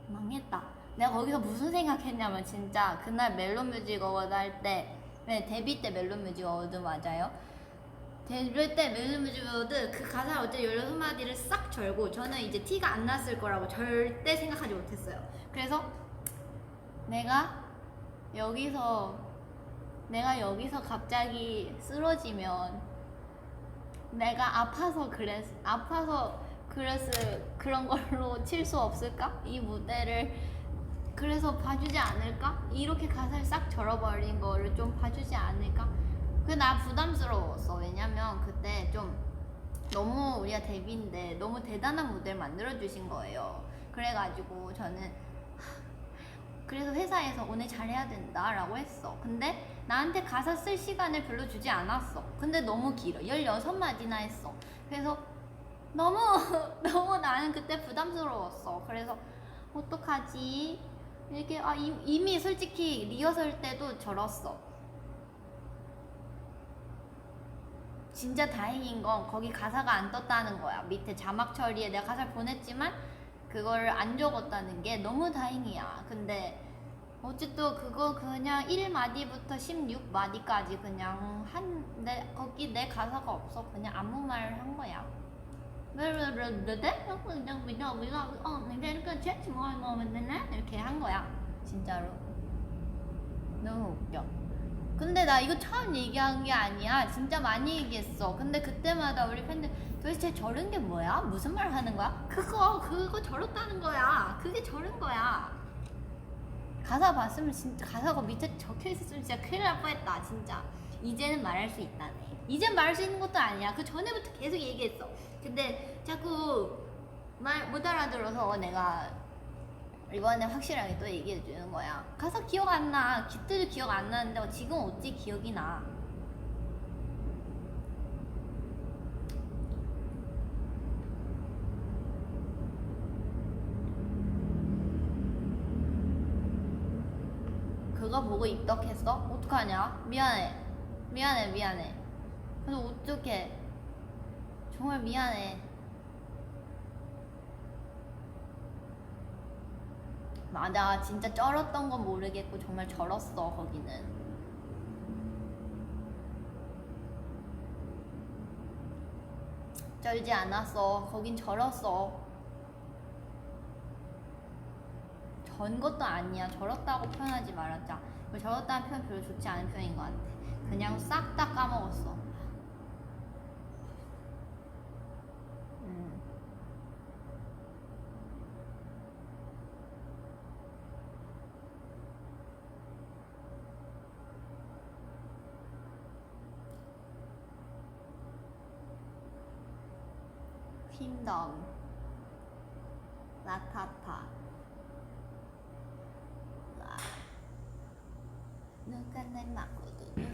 망했다. 내가 거기서 무슨 생각했냐면 진짜 그날 멜론 뮤직 어워드 할 때, 네, 데뷔 때 멜론 뮤직 어워드 맞아요. 데뷔 때 멜론 뮤직 어워드 그 가사를 어째 16마디를 싹 절고 저는 이제 티가 안 났을 거라고 절대 생각하지 못했어요. 그래서 내가 여기서 갑자기 쓰러지면 내가 아파서 그래서 그런 걸로 칠 수 없을까? 이 무대를 그래서 봐주지 않을까? 이렇게 가사를 싹 절어버린 거를 좀 봐주지 않을까? 그게 나 부담스러웠어. 왜냐면 그때 좀 너무 우리가 데뷔인데 너무 대단한 무대를 만들어주신 거예요. 그래가지고 저는 그래서 회사에서 오늘 잘해야 된다 라고 했어. 근데 나한테 가사 쓸 시간을 별로 주지 않았어. 근데 너무 길어. 16마디나 했어. 그래서 너무 나는 그때 부담스러웠어. 그래서 어떡하지? 이렇게 이미 솔직히 리허설 때도 절었어. 진짜 다행인 건 거기 가사가 안 떴다는 거야. 밑에 자막 처리에 내가 가사를 보냈지만 그걸 안 적었다는 게 너무 다행이야. 근데 어쨌든 그거 그냥 1마디부터 16마디까지 그냥 거기 내 가사가 없어. 그냥 아무 말을 한 거야. 이렇게 한 거야. 진짜로. 너무 웃겨. 근데 나 이거 처음 얘기한 게 아니야. 진짜 많이 얘기했어. 근데 그때마다 우리 팬들 도대체 저런 게 뭐야? 무슨 말 하는 거야? 그거 저렇다는 거야. 그게 저런 거야. 가사 봤으면 진짜 가사가 밑에 적혀 있었으면 진짜 큰일 날 뻔했다. 진짜. 이제는 말할 수 있다네. 이젠 말할 수 있는 것도 아니야. 그 전에부터 계속 얘기했어. 근데 자꾸 말 못 알아들어서 내가 이번에 확실하게 또 얘기해 주는 거야. 가사 기억 안 나. 그때도 기억 안 나는데 지금 어찌 기억이 나. 그거 보고 입덕했어? 어떡하냐? 미안해. 그래서 어떡해. 정말 미안해. 맞아. 진짜 쩔었던 건 모르겠고 정말 절었어. 거기는 쩔지 않았어. 거긴 절었어. 전 것도 아니야. 절었다고 표현하지 말았자. 절었다는 표현 별로 좋지 않은 표현인 것 같아. 그냥 싹 다 까먹었어. 킹덤 라타타 누가 내 맞거든요.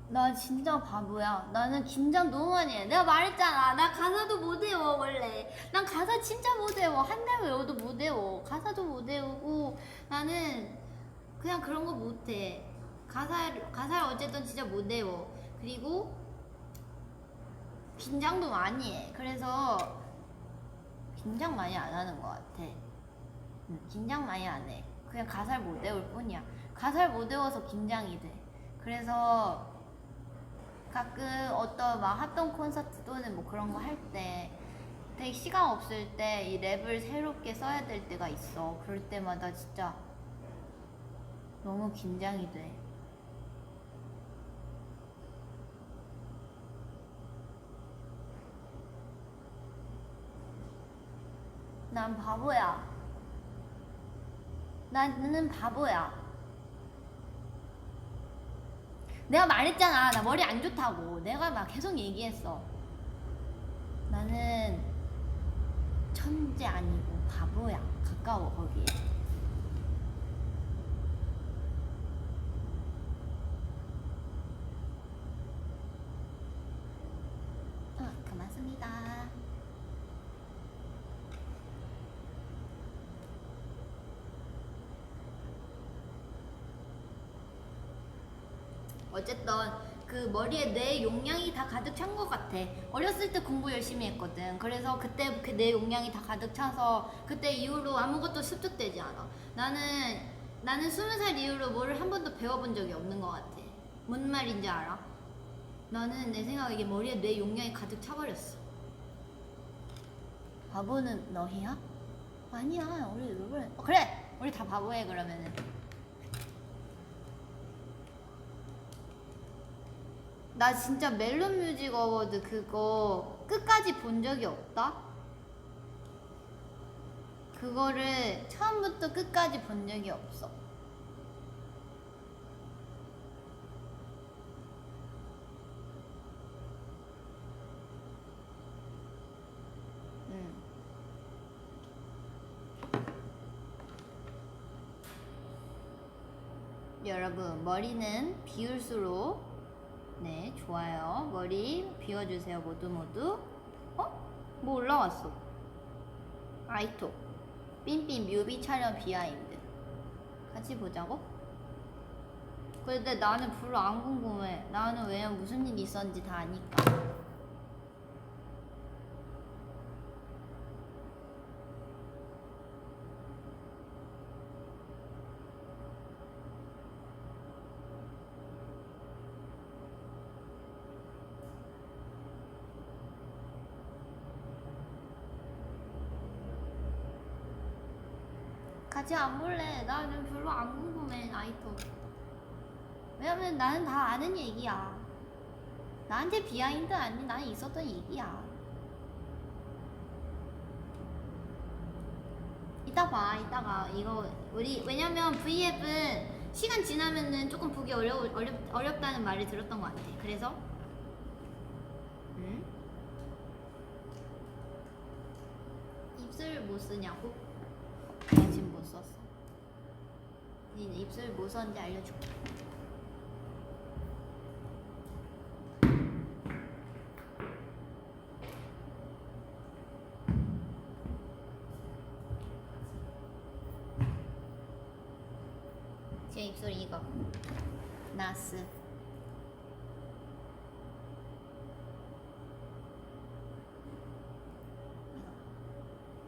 나 진짜 바보야. 나는 긴장 너무 많이 해. 내가 말했잖아. 나 가사도 못 외워 원래. 난 가사 진짜 못 외워. 한 달 외워도 못 외워. 가사도 못 외우고 나는 그냥 그런 거 못해. 가사를 어쨌든 진짜 못 외워. 그리고 긴장도 많이 해. 그래서 긴장 많이 안 하는 것 같아. 긴장 많이 안 해. 그냥 가사를 못 외울 뿐이야. 가사를 못 외워서 긴장이 돼. 그래서 가끔 어떤 막 합동 콘서트 또는 뭐 그런 거 할 때 되게 시간 없을 때 이 랩을 새롭게 써야 될 때가 있어. 그럴 때마다 진짜 너무 긴장이 돼. 난 바보야. 나는 바보야. 내가 말했잖아. 나 머리 안 좋다고. 내가 막 계속 얘기했어. 나는 천재 아니고 바보야. 가까워 거기에. 고맙습니다. 어쨌든 그 머리에 내 용량이 다 가득 찬 것 같아. 어렸을 때 공부 열심히 했거든. 그래서 그때 그 내 용량이 다 가득 차서 그때 이후로 아무것도 습득되지 않아. 나는 20살 이후로 뭐를 한 번도 배워본 적이 없는 것 같아. 뭔 말인지 알아? 나는 내 생각에 이게 머리에 내 용량이 가득 차버렸어. 바보는 너희야? 아니야. 그래. 우리 다 바보해 그러면은. 나 진짜 멜론 뮤직 어워드 그거 끝까지 본 적이 없다? 그거를 처음부터 끝까지 본 적이 없어. 여러분 머리는 비울수록 네 좋아요. 머리 비워주세요. 모두. 뭐 올라왔어? 아이토 삔삔 뮤비 촬영 비하인드 같이 보자고? 근데 나는 별로 안 궁금해. 나는 왜냐면 무슨 일이 있었는지 다 아니까. 같이 안 볼래. 나는 별로 안 궁금해 나이토. 왜냐면 나는 다 아는 얘기야. 나한테 비하인드 아니. 나는 있었던 얘기야. 이따 봐. 이따가 이거 우리 왜냐면 V앱은 시간 지나면은 조금 보기 어렵다는 말을 들었던 것 같아. 그래서 입술 못 쓰냐고? 내가 지금 못 썼어. 니는 입술 뭐 썼는지 알려줄게. 제 입술 이거 나스.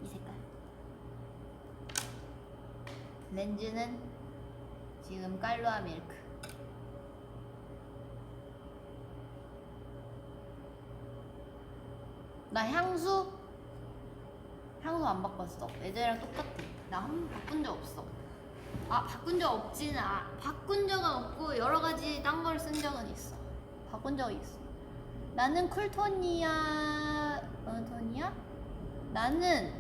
이 색깔. 렌즈는 지금 깔로아 밀크. 나 향수 안 바꿨어. 예전이랑 똑같아. 나 한 번 바꾼 적 없어. 바꾼 적 없지는 바꾼 적은 없고 여러 가지 딴 걸 쓴 적은 있어. 바꾼 적이 있어. 나는 쿨톤이야. 톤이야? 나는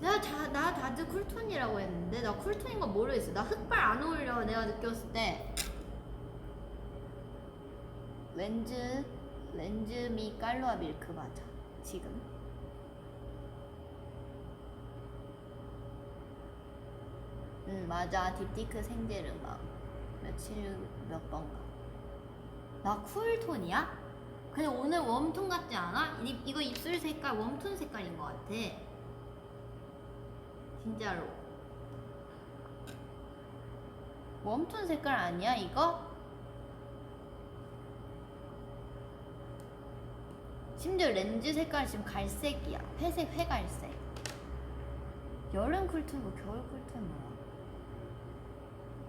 나 다들 쿨톤이라고 했는데 나 쿨톤인 거 모르겠어. 나 흑발 안 어울려. 내가 느꼈을 때 렌즈 미 깔로아 밀크 맞아. 지금 맞아. 딥티크 생제르마 며칠 몇 번가. 나 쿨톤이야? 근데 오늘 웜톤 같지 않아? 이거 입술 색깔 웜톤 색깔인 것 같아. 진짜로 웜톤 색깔 아니야 이거? 심지어 렌즈 색깔 지금 갈색이야. 회색 회갈색. 여름 쿨톤이고 겨울 쿨톤 뭐야?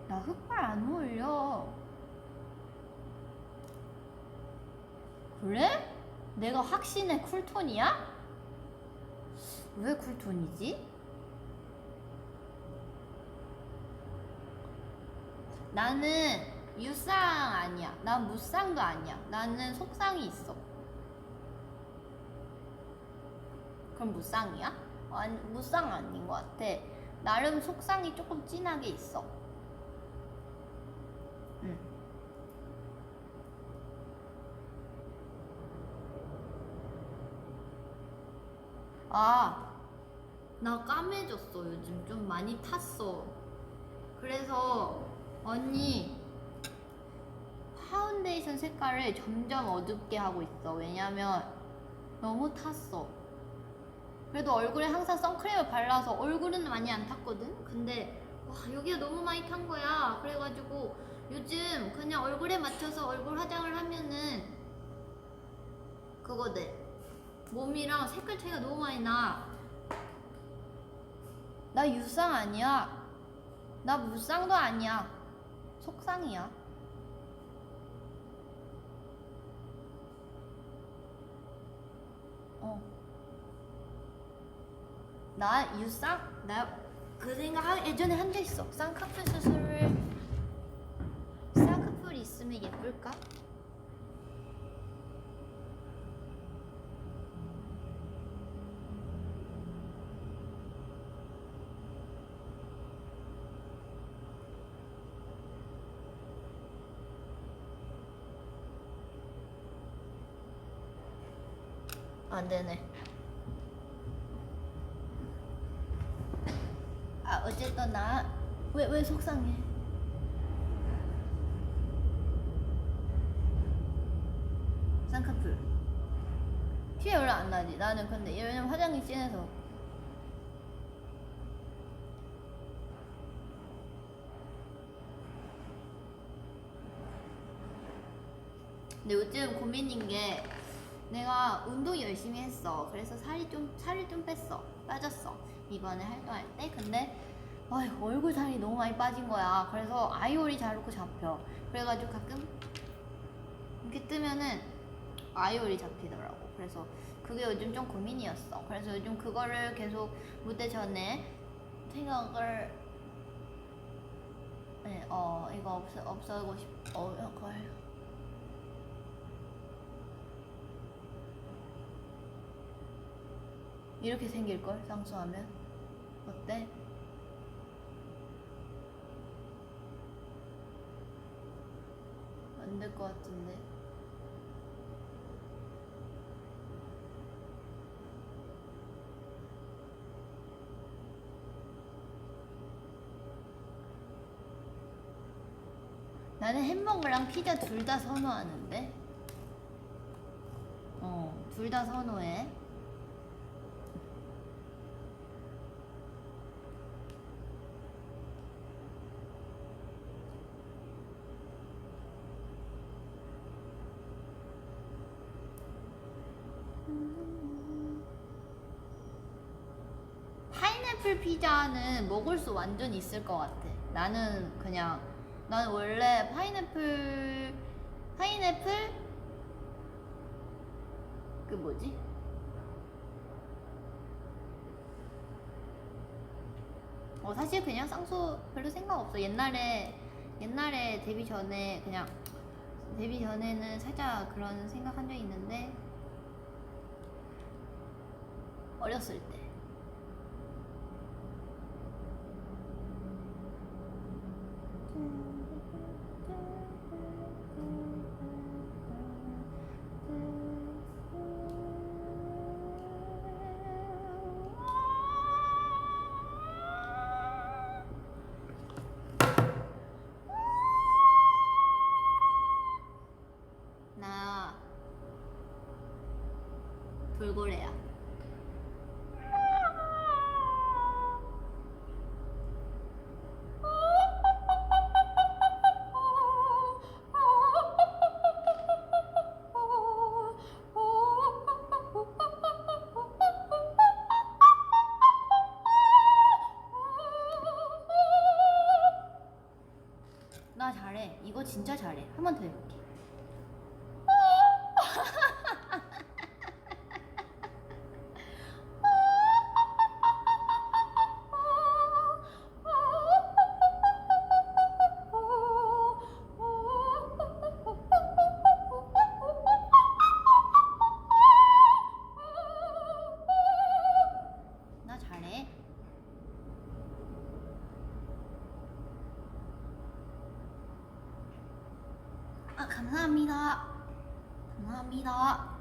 나 흑발 안 어울려. 그래? 내가 확신의 쿨톤이야? 왜 쿨톤이지? 나는 유쌍 아니야. 난 무쌍도 아니야. 나는 속쌍이 있어. 그럼 무쌍이야? 아니, 무쌍 아닌 것 같아. 나름 속쌍이 조금 진하게 있어. 응. 아, 나 까매졌어. 요즘 좀 많이 탔어. 그래서 언니 파운데이션 색깔을 점점 어둡게 하고 있어. 왜냐면 너무 탔어. 그래도 얼굴에 항상 선크림을 발라서 얼굴은 많이 안 탔거든? 근데 와, 여기가 너무 많이 탄 거야. 그래가지고 요즘 그냥 얼굴에 맞춰서 얼굴 화장을 하면은 그거 돼. 몸이랑 색깔 차이가 너무 많이 나. 나 유쌍 아니야. 나 무쌍도 아니야. 속쌍이야. 나 유쌍? 나 그 생각 예전에 한 적 있어. 쌍꺼풀 수술을 쌍꺼풀 있으면 예쁠까? 안 되네. 아, 어쨌든 나 왜 속상해? 쌍꺼풀 티 별로 안 나지. 나는 근데 왜냐면 화장이 진해서. 근데 요즘 고민인 게 내가 운동 열심히 했어. 그래서 살을 좀 뺐어. 빠졌어. 이번에 활동할 때. 근데 얼굴 살이 너무 많이 빠진 거야. 그래서 아이오리 자르고 잡혀. 그래가지고 가끔 이렇게 뜨면은 아이오리 잡히더라고. 그래서 그게 요즘 좀 고민이었어. 그래서 요즘 그거를 계속 무대 전에 생각을 이거 없애고 싶어. 이걸 이렇게 생길걸? 쌍수하면? 어때? 안 될 것 같은데. 나는 햄버거랑 피자 둘 다 선호하는데? 둘 다 선호해. 파인애플 피자는 먹을 수 완전 있을 것 같아. 나는 원래 파인애플 그 뭐지? 사실 그냥 쌍수 별로 생각 없어. 옛날에 데뷔 전에는 살짝 그런 생각한 적이 있는데 어렸을 때. 나 돌고래야. 나 잘해. 이거 진짜 잘해. 한 번 더 해볼게. 감사합니다. 감사합니다.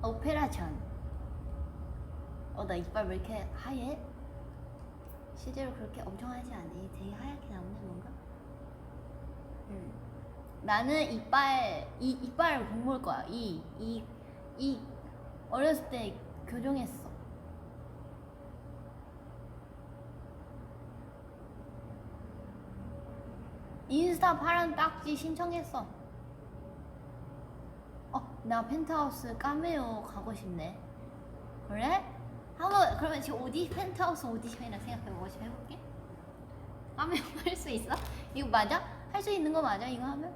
오페라전. 나 이빨 왜 이렇게 하얘? 실제로 그렇게 엄청 하지 않니? 되게 하얗게 나오네 뭔가? 나는 이빨을 공부할 거야. 어렸을 때 교정했어. 인스타 파란 딱지 신청했어. 나 펜트하우스 카메오 가고 싶네. 그래? 그러면 지금 펜트하우스 오디션이라 생각해보고 싶어 해볼게. 카메오 할 수 있어? 이거 맞아? 할 수 있는 거 맞아? 이거 하면?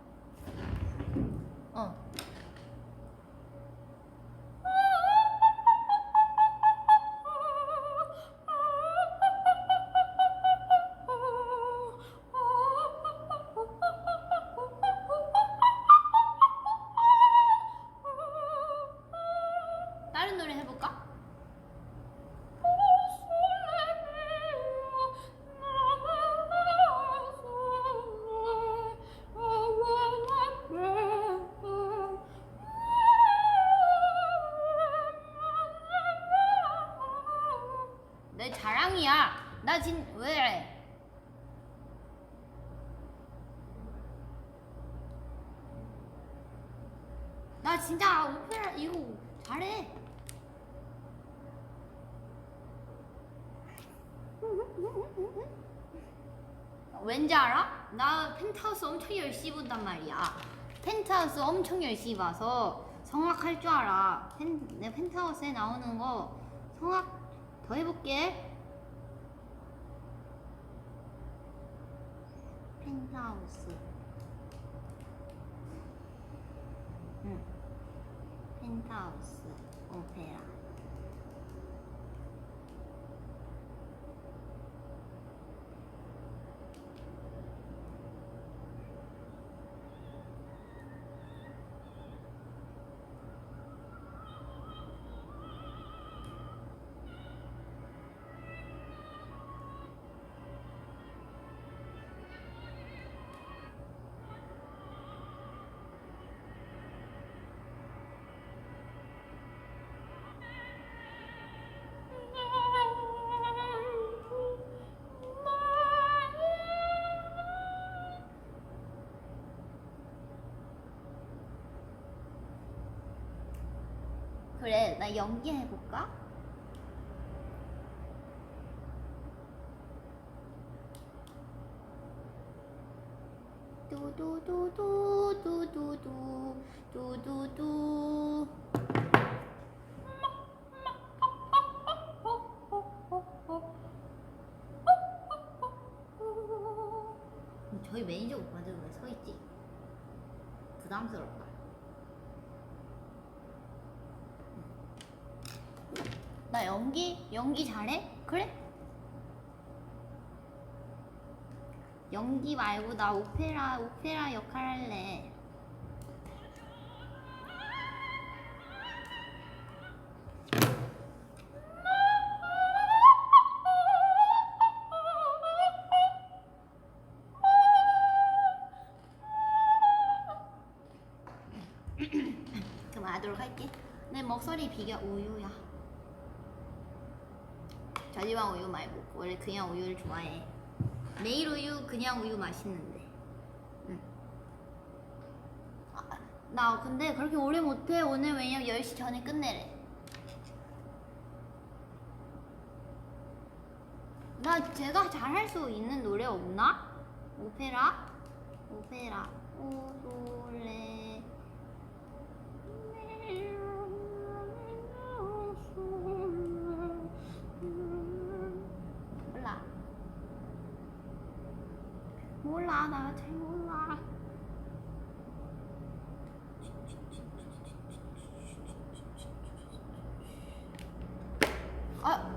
다른 노래 해볼까? 내 자랑이야. 나 왜? 나 진짜 오페라 이거 잘해. 왠지 알아? 나 펜트하우스 엄청 열심히 본단 말이야. 펜트하우스 엄청 열심히 봐서 성악할 줄 알아. 내 펜트하우스에 나오는 거 성악 더 해볼게. 펜트하우스. 펜트하우스 오페라. 그래, 나 연기해볼까? 두두두두두두두두두. 저희 매니저 오빠들 왜 서있지? 부담스럽다. 나 연기 잘해? 그래? 연기 말고 나 오페라 역할 할래. 그만하도록 할게. 내 목소리 비교 우유야. 저지방 우유 말고 원래 그냥 우유를 좋아해. 매일 우유 그냥 우유 맛있는데. 나 근데 그렇게 오래 못해. 오늘 왜냐면 10시 전에 끝내래. 나 제가 잘할 수 있는 노래 없나? 오페라 오솔레. 몰라 나 잘 몰라.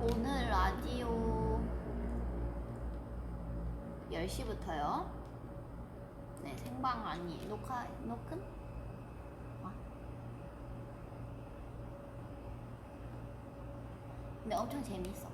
오늘 라디오 10시부터요. 네, 생방 아니 녹음? 근데 엄청 재밌어.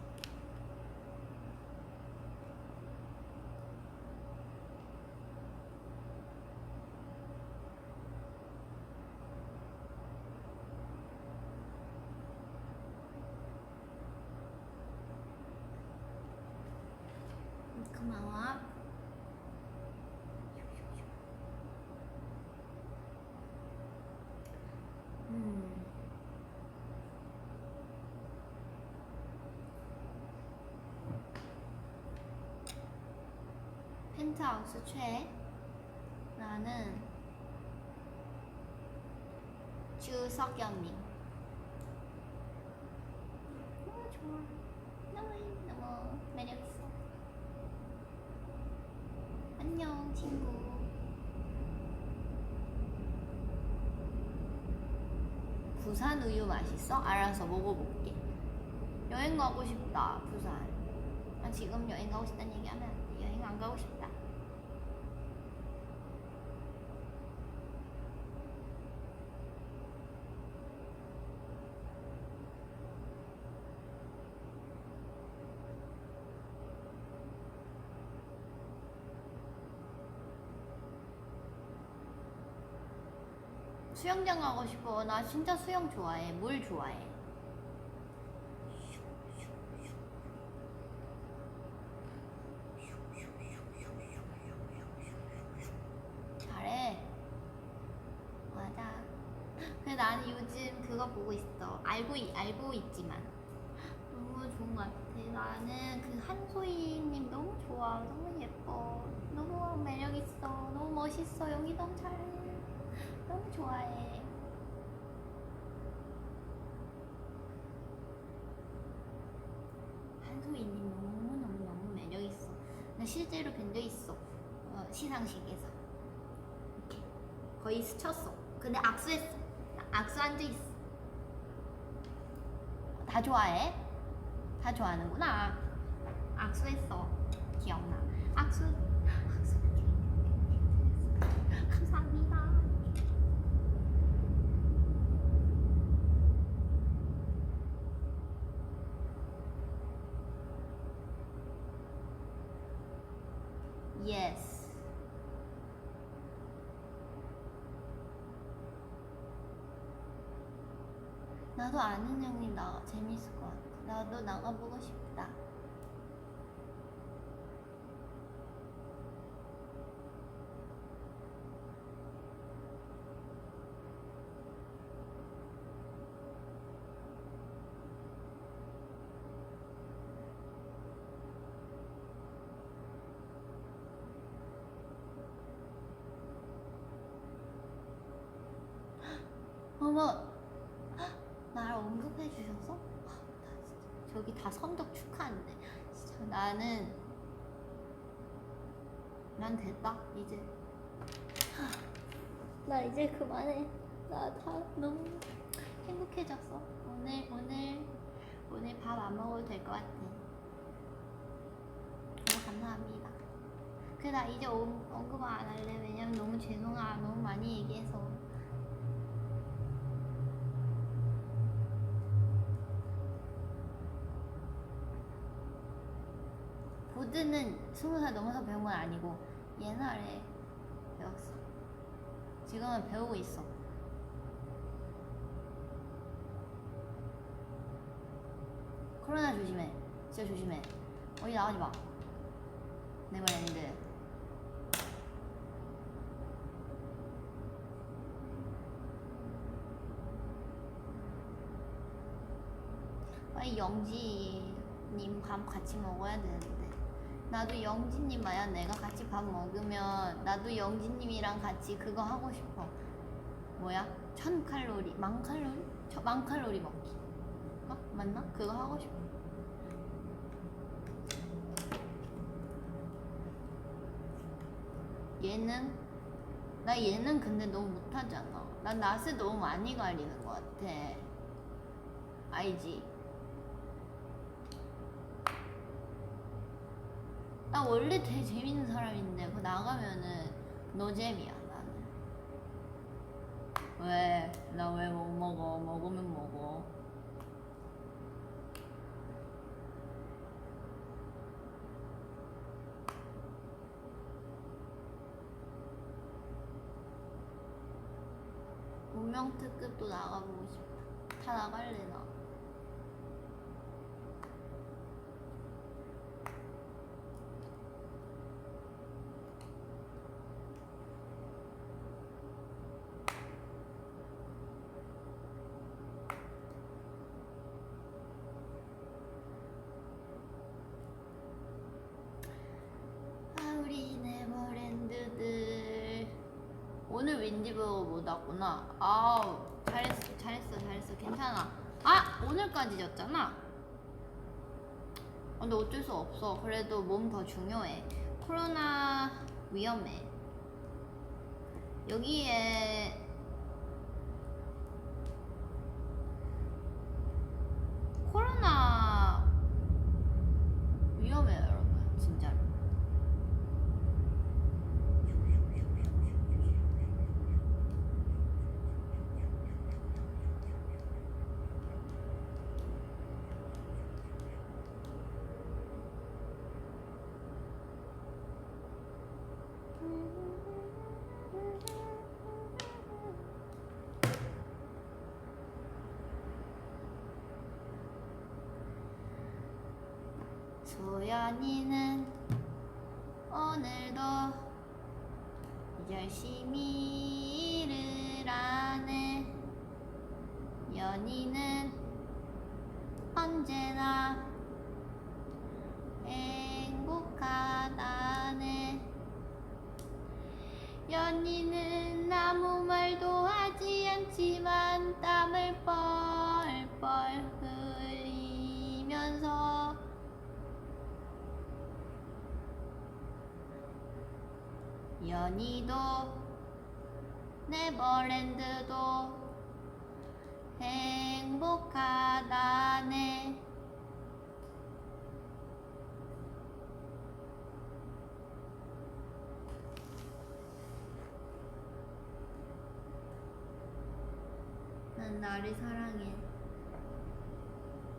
고마워. 펜트하우스 최애. 나는 주석영님. 너무 좋아. 너무 매력있어. 안녕 친구. 부산 우유 맛있어? 알아서 먹어볼게. 여행 가고 싶다 부산. 나 지금 여행 가고 싶다는 얘기하면 안 돼. 여행 안 가고 싶다. 수영장 가고 싶어. 나 진짜 수영 좋아해. 물 좋아해. 잘해. 맞아. 근데 나는 요즘 그거 보고 있어. 알고 있지만 너무 좋은 것 같아. 나는 그 한소희님 너무 좋아. 너무 예뻐. 너무 매력있어. 너무 멋있어. 연기 너무 잘해. 너무 좋아해. 한소희님 너무 매력있어. 나 실제로 뵌 적 있어. 시상식에서 이렇게 거의 스쳤어. 근데 악수했어. 악수한 적 있어. 다 좋아해? 다 좋아하는구나. 악수했어. 기억나. 악수. 감사합니다. Yes. 나도 아는 형님 재밌을 것 같아. 나도 나가보고 싶다. 어머, 나를 언급해 주셔서? 저기 다 선덕 축하하는데. 진짜 난 됐다 이제. 나 이제 그만해. 나 다 너무 행복해졌어. 오늘 밥 안 먹어도 될 것 같아. 너무 감사합니다. 그래 나 이제 언급 안 할래. 왜냐면 너무 너무 많이 얘기해서. 보드는 20살 넘어서 배운 건 아니고 옛날에 배웠어. 지금은 배우고 있어. 코로나 조심해. 진짜 조심해. 어디 나가지 마. 네버랜드. 빨리 영지님 밥 같이 먹어야 되는데. 나도 영진님 만약 내가 같이 밥 먹으면 나도 영진님이랑 같이 그거 하고 싶어. 뭐야? 1000칼로리, 10,000칼로리? 10,000칼로리 먹기. 맞나? 그거 하고 싶어. 얘는 근데 너무 못하잖아. 난 낯을 너무 많이 가리는 것 같아. 알지? 나 원래 되게 재밌는 사람인데 그거 나가면은 노잼이야 나는. 왜? 나 왜 못 먹어? 먹으면 먹어. 운영 특급도 나가보고 싶다. 다 나갈래 나. 아 우리 네버랜드들. 오늘 윈디버거 못 왔구나. 아우 잘했어 괜찮아. 아 오늘까지 졌잖아. 근데 어쩔 수 없어. 그래도 몸 더 중요해. 코로나 위험해. 여기에 코로나 위험해요 여러분 진짜로. 소연이는 오늘도 열심히 일을 하네. 연이는 언제나 행복하다네. 연이는 아무 말도 하지 않지만 땀을 뻘뻘 흘리면서 연이도 네버랜드도 행복하다네. 난 나를 사랑해.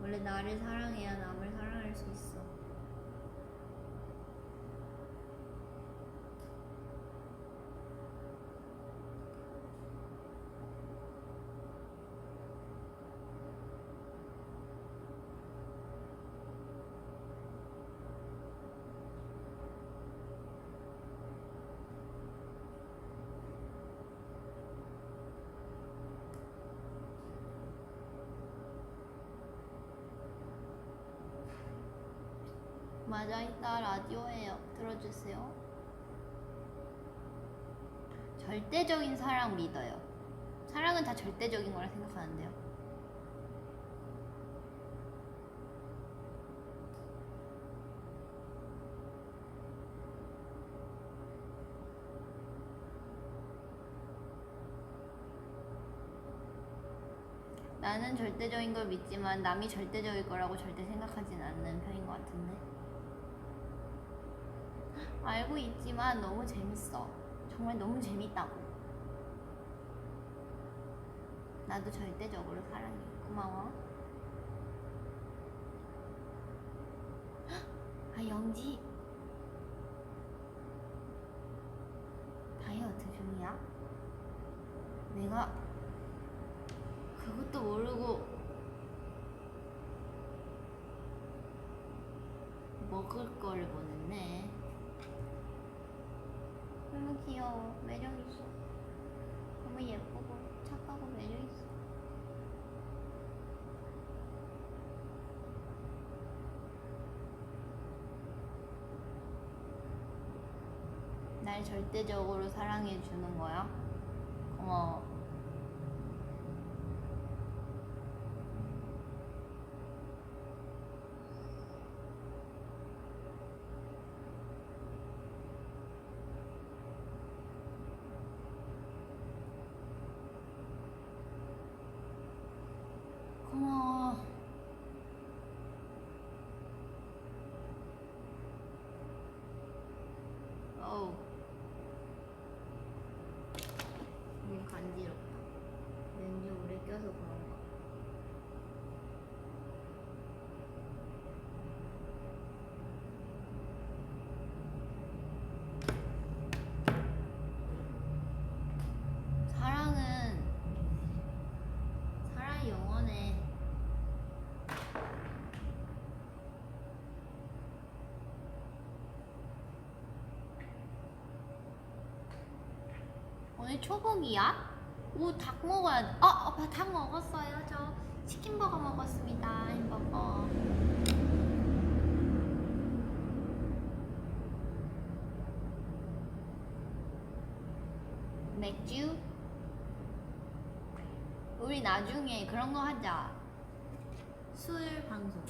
원래 나를 사랑해야 남을 사랑할 수 있어. 맞아 이따 라디오에 들어주세요. 절대적인 사랑 믿어요. 사랑은 다 절대적인 거라 생각하는데요. 나는 절대적인 걸 믿지만 남이 절대적일 거라고 절대 생각하진 않는 편인 것 같은데. 알고 있지만 너무 재밌어. 정말 너무 재밌다고. 나도 절대적으로 사랑해. 고마워. 아 영지 다이어트 중이야? 내가 그것도 모르고 먹을 거를 보냈네. 너무 귀여워. 매력있어. 너무 예쁘고 착하고 매력있어. 날 절대적으로 사랑해주는 거야? 고마워. 고마워. 어우. 물 간지 오늘 초복이야? 오, 닭 먹어야 돼. 오빠 닭 먹었어요. 저 치킨버거 먹었습니다. 햄버거. 맥주? 우리 나중에 그런 거 하자. 술 방송.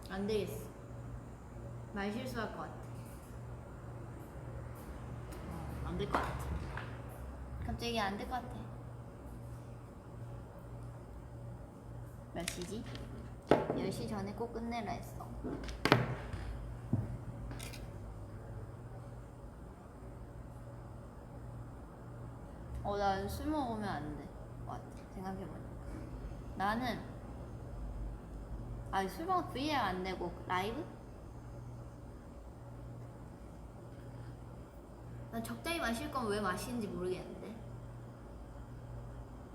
안 되겠어. 말 실수할 것 같아. 안 될 것 같아. 갑자기 안 될 것 같아. 몇 시지? 10시 전에 꼭 끝내라 했어. 난 술 먹으면 안 돼. 것 같아. 생각해보니까. 나는, 술 먹으면 VR 안 되고, 라이브? 난 적당히 마실 건 왜 마시는지 모르겠는데.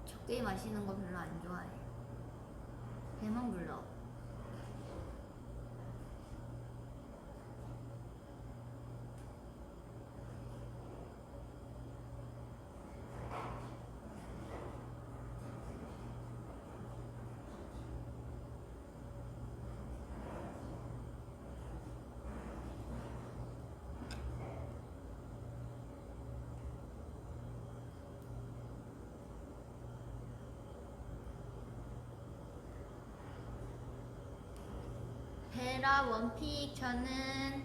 적당히 마시는 거 별로 안 좋아해. 배만 불러. 베라 원픽. 저는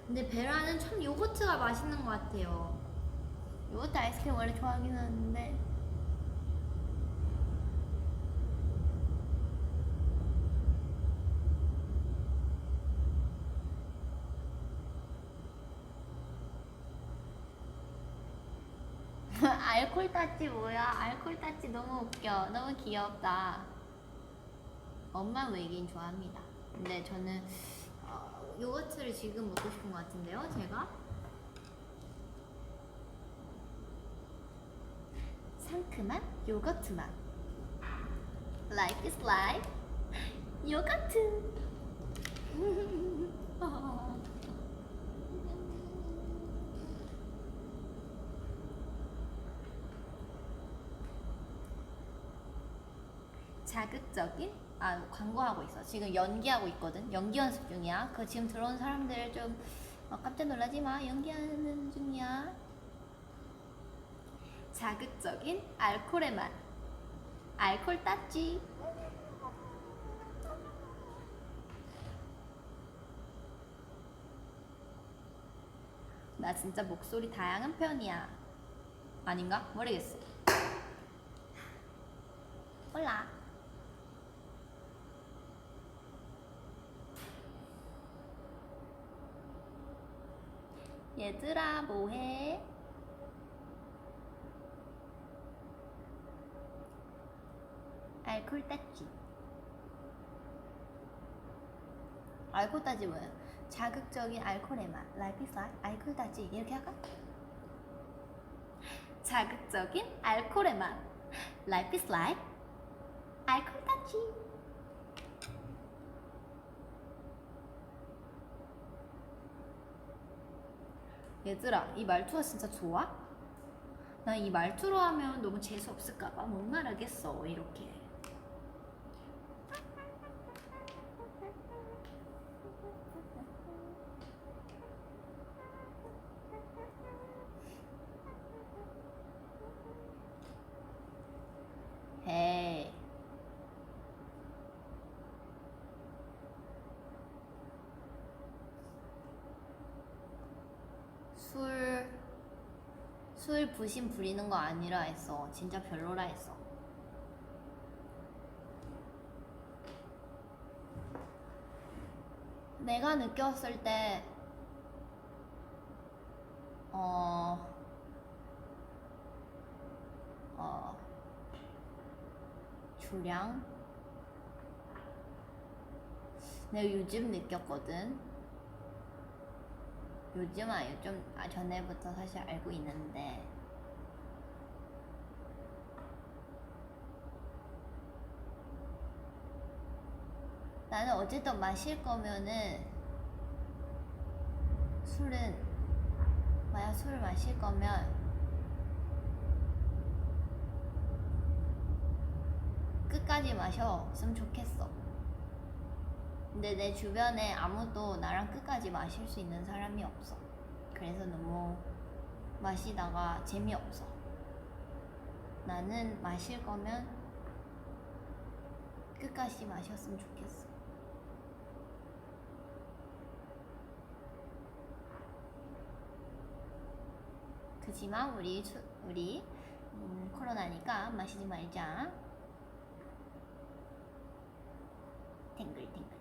근데 베라는 참 요거트가 맛있는 것 같아요. 요거트 아이스크림 원래 좋아하긴 하는데 알콜 따찌 뭐야? 알콜 따찌 너무 웃겨. 너무 귀엽다. 엄마 외계인 좋아합니다. 근데 저는 요거트를 지금 먹고 싶은 것 같은데요, 제가? 상큼한 요거트 맛. Life is life. 요거트. 자극적인? 광고하고 있어. 지금 연기하고 있거든. 연기 연습 중이야. 그 지금 들어온 사람들 좀 깜짝 놀라지 마. 연기하는 중이야. 자극적인 알코올의 맛. 알콜 따찌. 나 진짜 목소리 다양한 편이야. 아닌가? 모르겠어. 몰라. 얘들아 뭐해? 알콜 따찌. 알콜 따찌 뭐야? 자극적인 알콜의 맛. Life is like 알콜 따찌. 이렇게 할까? 자극적인 알콜의 맛. Life is like 알콜 따찌. 얘들아, 이 말투가 진짜 좋아? 난 이 말투로 하면 너무 재수 없을까봐 못 말하겠어. 이렇게. 에이. 술 부심 부리는 거 아니라 했어. 진짜 별로라 했어. 내가 느꼈을 때 주량? 내가 요즘 느꼈거든. 요즘 전에부터 사실 알고 있는데 나는 어쨌든 마실 거면은 술은 만약 술을 마실 거면 끝까지 마셨으면 좋겠어. 근데 내 주변에 아무도 나랑 끝까지 마실 수 있는 사람이 없어. 그래서 너무 마시다가 재미없어. 나는 마실 거면 끝까지 마셨으면 좋겠어. 그지만 우리 코로나니까 마시지 말자. 탱글탱글.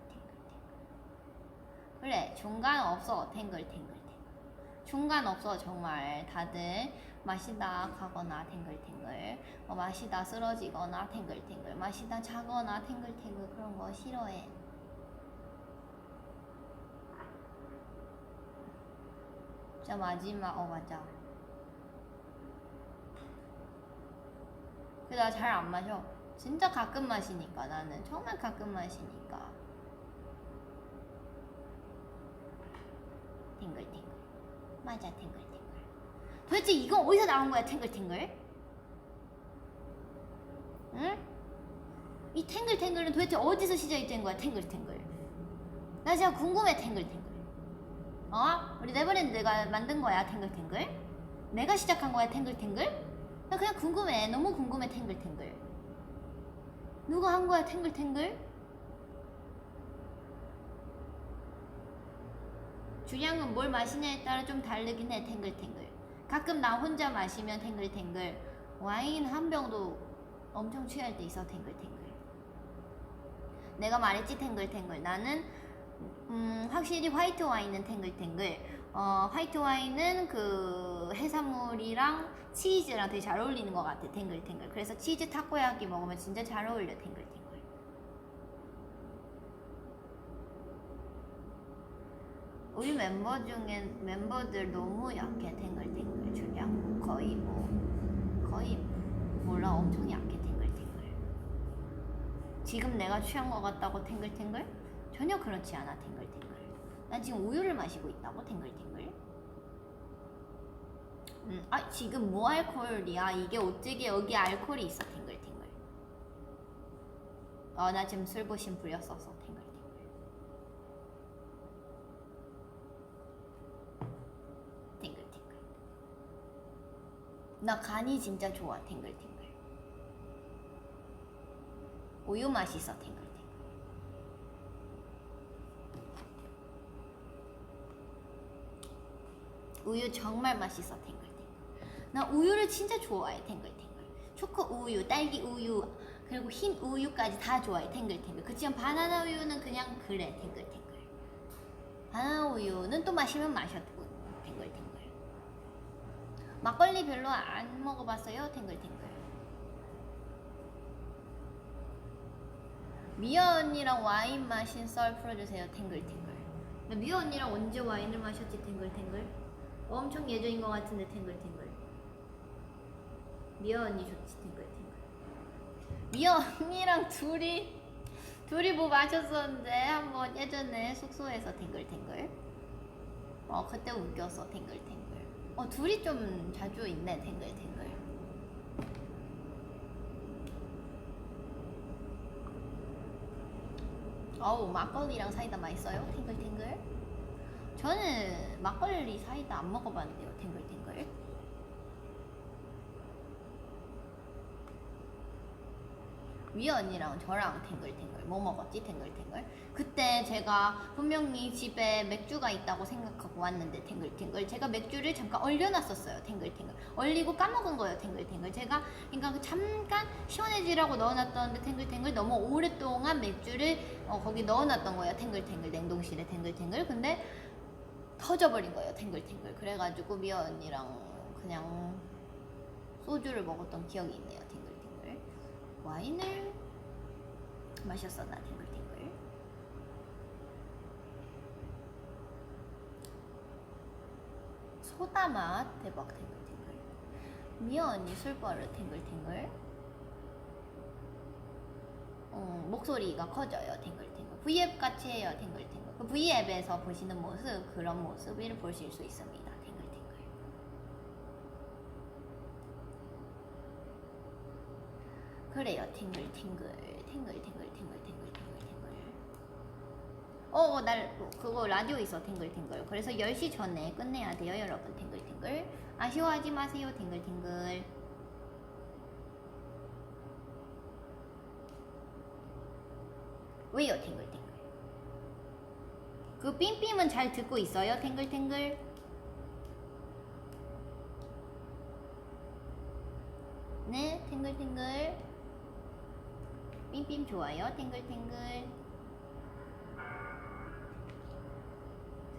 그래, 중간 없어. 탱글탱글. 중간 없어. 정말 다들 마시다 가거나 탱글탱글, 마시다 쓰러지거나 탱글탱글, 마시다 자거나 탱글탱글, 그런 거 싫어해. 자, 마지막. 맞아. 근데 나 잘 안 마셔. 진짜 가끔 마시니까. 나는 정말 가끔 마시니까. 탱글탱글. 맞아, 탱글탱글. 도대체 이건 어디서 나온 거야, 탱글탱글? 응? 이 탱글탱글은 도대체 어디서 시작이 된 거야, 탱글탱글? 나 진짜 궁금해, 탱글탱글. 우리 네버랜드가 만든 거야, 탱글탱글? 내가 시작한 거야, 탱글탱글? 나 그냥 궁금해. 너무 궁금해, 탱글탱글. 누가 한 거야, 탱글탱글? 주량은 뭘 마시냐에 따라 좀 다르긴 해, 탱글탱글. 가끔 나 혼자 마시면 탱글탱글. 와인 한 병도 엄청 취할 때 있어, 탱글탱글. 내가 말했지, 탱글탱글. 나는 확실히 화이트 와인은 탱글탱글. 화이트 와인은 그 해산물이랑 치즈랑 되게 잘 어울리는 것 같아, 탱글탱글. 그래서 치즈 타코야끼 먹으면 진짜 잘 어울려, 탱글탱글. 우리 멤버들 너무 약해, 탱글탱글. 주량 거의 몰라, 엄청 약해, 탱글탱글. 지금 내가 취한 것 같다고 탱글탱글? 전혀 그렇지 않아, 탱글탱글. 난 지금 우유를 마시고 있다고, 탱글탱글. 지금 무알콜이야. 이게 어찌게 여기 알콜이 있어, 탱글탱글. 나 지금 술부심 부렸어서, 탱글탱글. 탱글탱글. 나 간이 진짜 좋아, 탱글탱글. 우유 맛있어, 탱글탱글. 우유 정말 맛있어, 탱글탱글. 나 우유를 진짜 좋아해, 탱글탱글. 초코 우유, 딸기 우유, 그리고 흰 우유까지 다 좋아해, 탱글탱글. 그치만 바나나 우유는 그냥 그래, 탱글탱글. 바나나 우유는 또 마시면 마셔도 탱글탱글. 막걸리 별로 안 먹어봤어요, 탱글탱글. 미아 언니랑 와인 마신 썰 풀어주세요, 탱글탱글. 미아 언니랑 언제 와인을 마셨지, 탱글탱글? 엄청 예전인 것 같은데, 탱글탱글. 미아 언니 좋지, 탱글탱글. 미아 언니랑 둘이 뭐 마셨었는데, 한번 예전에 숙소에서, 탱글탱글. 그때 웃겼어, 탱글탱글. 둘이 좀 자주 있네, 탱글탱글. 막걸리랑 사이다 맛있어요, 탱글탱글? 저는 막걸리 사이다 안 먹어봤는데요, 탱글탱글. 위아 언니랑 저랑 탱글탱글 뭐 먹었지, 탱글탱글? 그때 제가 분명히 집에 맥주가 있다고 생각하고 왔는데, 탱글탱글, 제가 맥주를 잠깐 얼려놨었어요, 탱글탱글. 얼리고 까먹은 거예요, 탱글탱글. 제가 그러니까 잠깐 시원해지라고 넣어놨던데, 탱글탱글 너무 오랫동안 맥주를 거기 넣어놨던 거예요, 탱글탱글. 냉동실에, 탱글탱글. 근데 터져버린 거예요, 탱글탱글. 그래가지고 미아 언니랑 그냥 소주를 먹었던 기억이 있네요, 탱글탱글. 와인을 마셨었나, 탱글탱글. 소다 맛 대박, 탱글탱글. 미아 언니 술 버릇, 탱글탱글. 목소리가 커져요, 탱글탱글. V앱 같이 해요, 탱글탱글. 그 V앱에서 보시는 모습, 그런 모습을 보실 수 있습니다, 탱글탱글. 그래요. 탱글탱글 탱글탱글 탱글탱글 탱글탱글. 날 그거 라디오 있어. 탱글탱글. 그래서 10시 전에 끝내야 돼요 여러분. 탱글탱글. 아쉬워하지 마세요. 탱글탱글. 왜요 탱글탱글? 그 삥삥은 잘 듣고 있어요? 탱글탱글. 네, 탱글탱글. 삥삥 좋아요. 탱글탱글.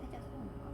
살짝 소음인가?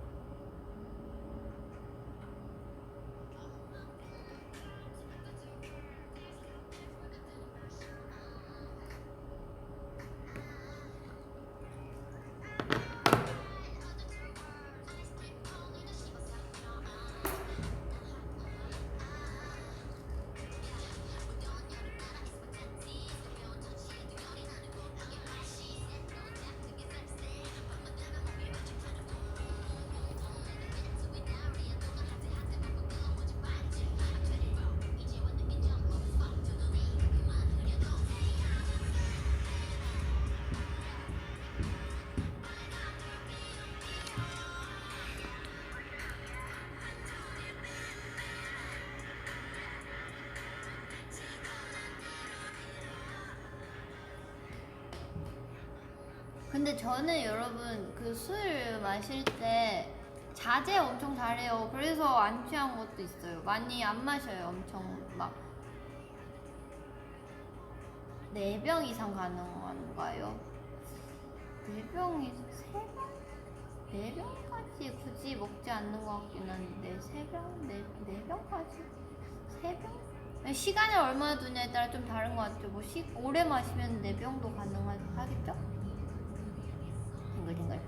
근데 저는 여러분 그 술 마실 때 자제 엄청 잘해요. 그래서 안 취한 것도 있어요. 많이 안 마셔요. 엄청 막 4병 이상 가능한가요? 4병이 3병? 4병까지 굳이 먹지 않는 것 같긴 한데 3병? 4병까지? 3병? 시간을 얼마나 두냐에 따라 좀 다른 것 같죠. 뭐 오래 마시면 4병도 가능하겠죠? 탱글탱글.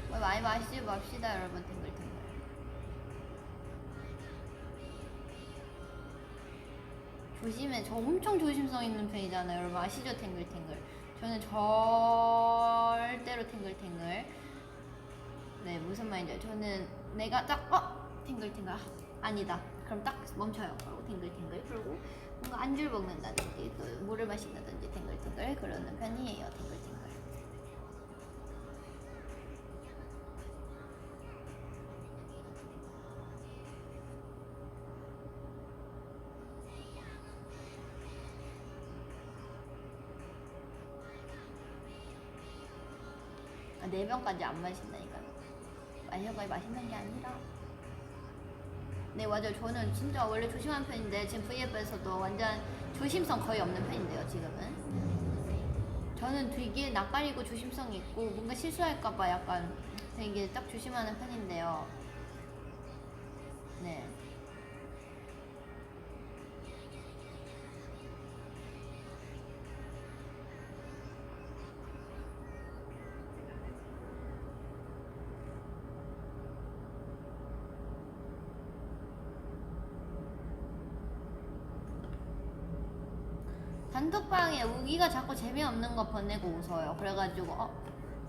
많이 마시지 맙시다 여러분. 탱글탱글. 조심해. 저 엄청 조심성 있는 편이잖아요 여러분. 아시죠? 탱글탱글. 저는 절대로 탱글탱글. 네, 무슨 말인지. 저는 내가 딱 탱글탱글. 아니다. 그럼 딱 멈춰요. 그리고 탱글탱글. 그리고 뭔가 안주를 먹는다든지 또 물을 마신다든지 탱글탱글 그러는 편이에요. 탱글탱글. 아, 4병까지 안 마신다니까요. 마셔까지 마신다는 게 아니라. 네, 맞아요. 저는 진짜 원래 조심한 편인데 지금 V앱에서도 완전 조심성 거의 없는 편인데요 지금은. 저는 되게 낯가리고 조심성이 있고 뭔가 실수할까봐 약간 되게 딱 조심하는 편인데요. 네. 단톡방에 우기가 자꾸 재미없는 거 보내고 웃어요. 그래가지고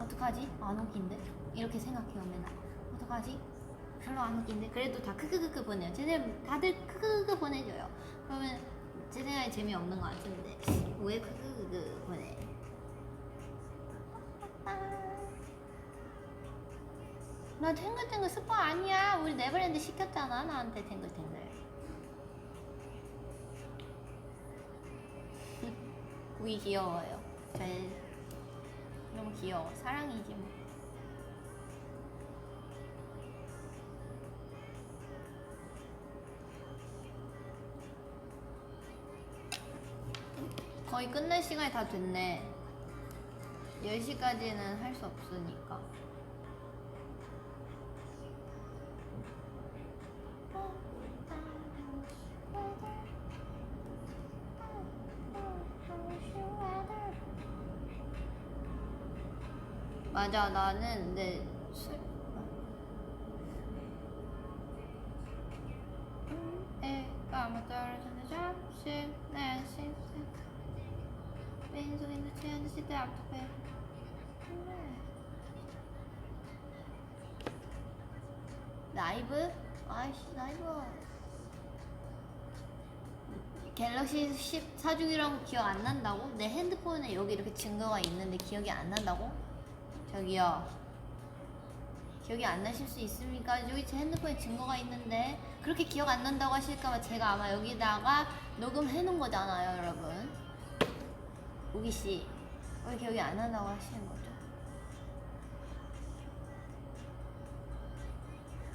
어떡하지? 안 웃긴데? 이렇게 생각해요 맨날. 어떡하지? 별로 안 웃긴데? 그래도 다 크크크크 보내요. 다들 크크크크 보내줘요. 그러면 제 생각에 재미없는 거 같은데 왜 크크크크 보내? 나 탱글탱글 스파 아니야. 우리 네버랜드 시켰잖아 나한테 탱글탱글. 우기 귀여워요. 너무 귀여워. 사랑이지 뭐. 거의 끝날 시간이 다 됐네. 10시까지는 할 수 없으니까. 맞아, 나는 내 술. 까마 떨어지는 잠시 내 신세 빈속에 취하는 시대 앞에 라이브? 아이씨 라이브 갤럭시 10 사주기라고 기억 안 난다고? 내 핸드폰에 여기 이렇게 증거가 있는데 기억이 안 난다고? 저기요. 기억이 안 나실 수 있습니까? 여기 제 핸드폰에 증거가 있는데 그렇게 기억 안 난다고 하실까봐 제가 아마 여기다가 녹음해 놓은 거잖아요, 여러분. 우기씨, 왜 기억이 안 난다고 하시는 거죠?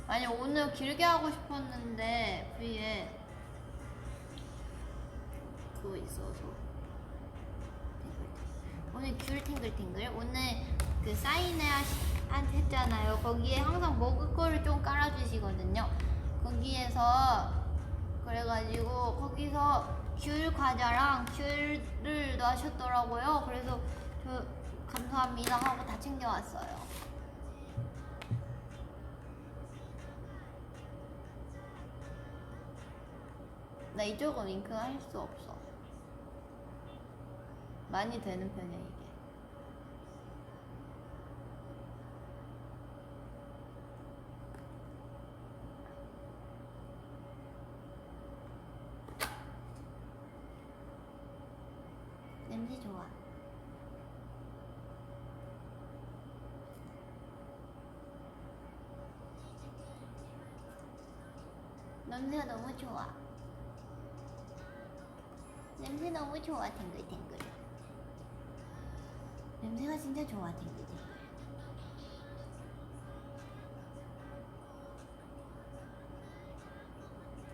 아니, 오늘 길게 하고 싶었는데 V에 그거 있어서 오늘 귤 탱글탱글 오늘 그 사인회 했잖아요. 거기에 항상 먹을 거를 좀 깔아주시거든요. 거기에서 그래가지고 거기서 귤 과자랑 귤을 넣으셨더라고요. 그래서 저 감사합니다 하고 다 챙겨왔어요. 나 이쪽은 윙크 할 수 없어. 많이 되는 편이야 이게. 냄새 좋아. 냄새가 너무 좋아. 냄새 너무 좋아. 탱글탱글. 냄새가 진짜 좋아. 탱글탱글.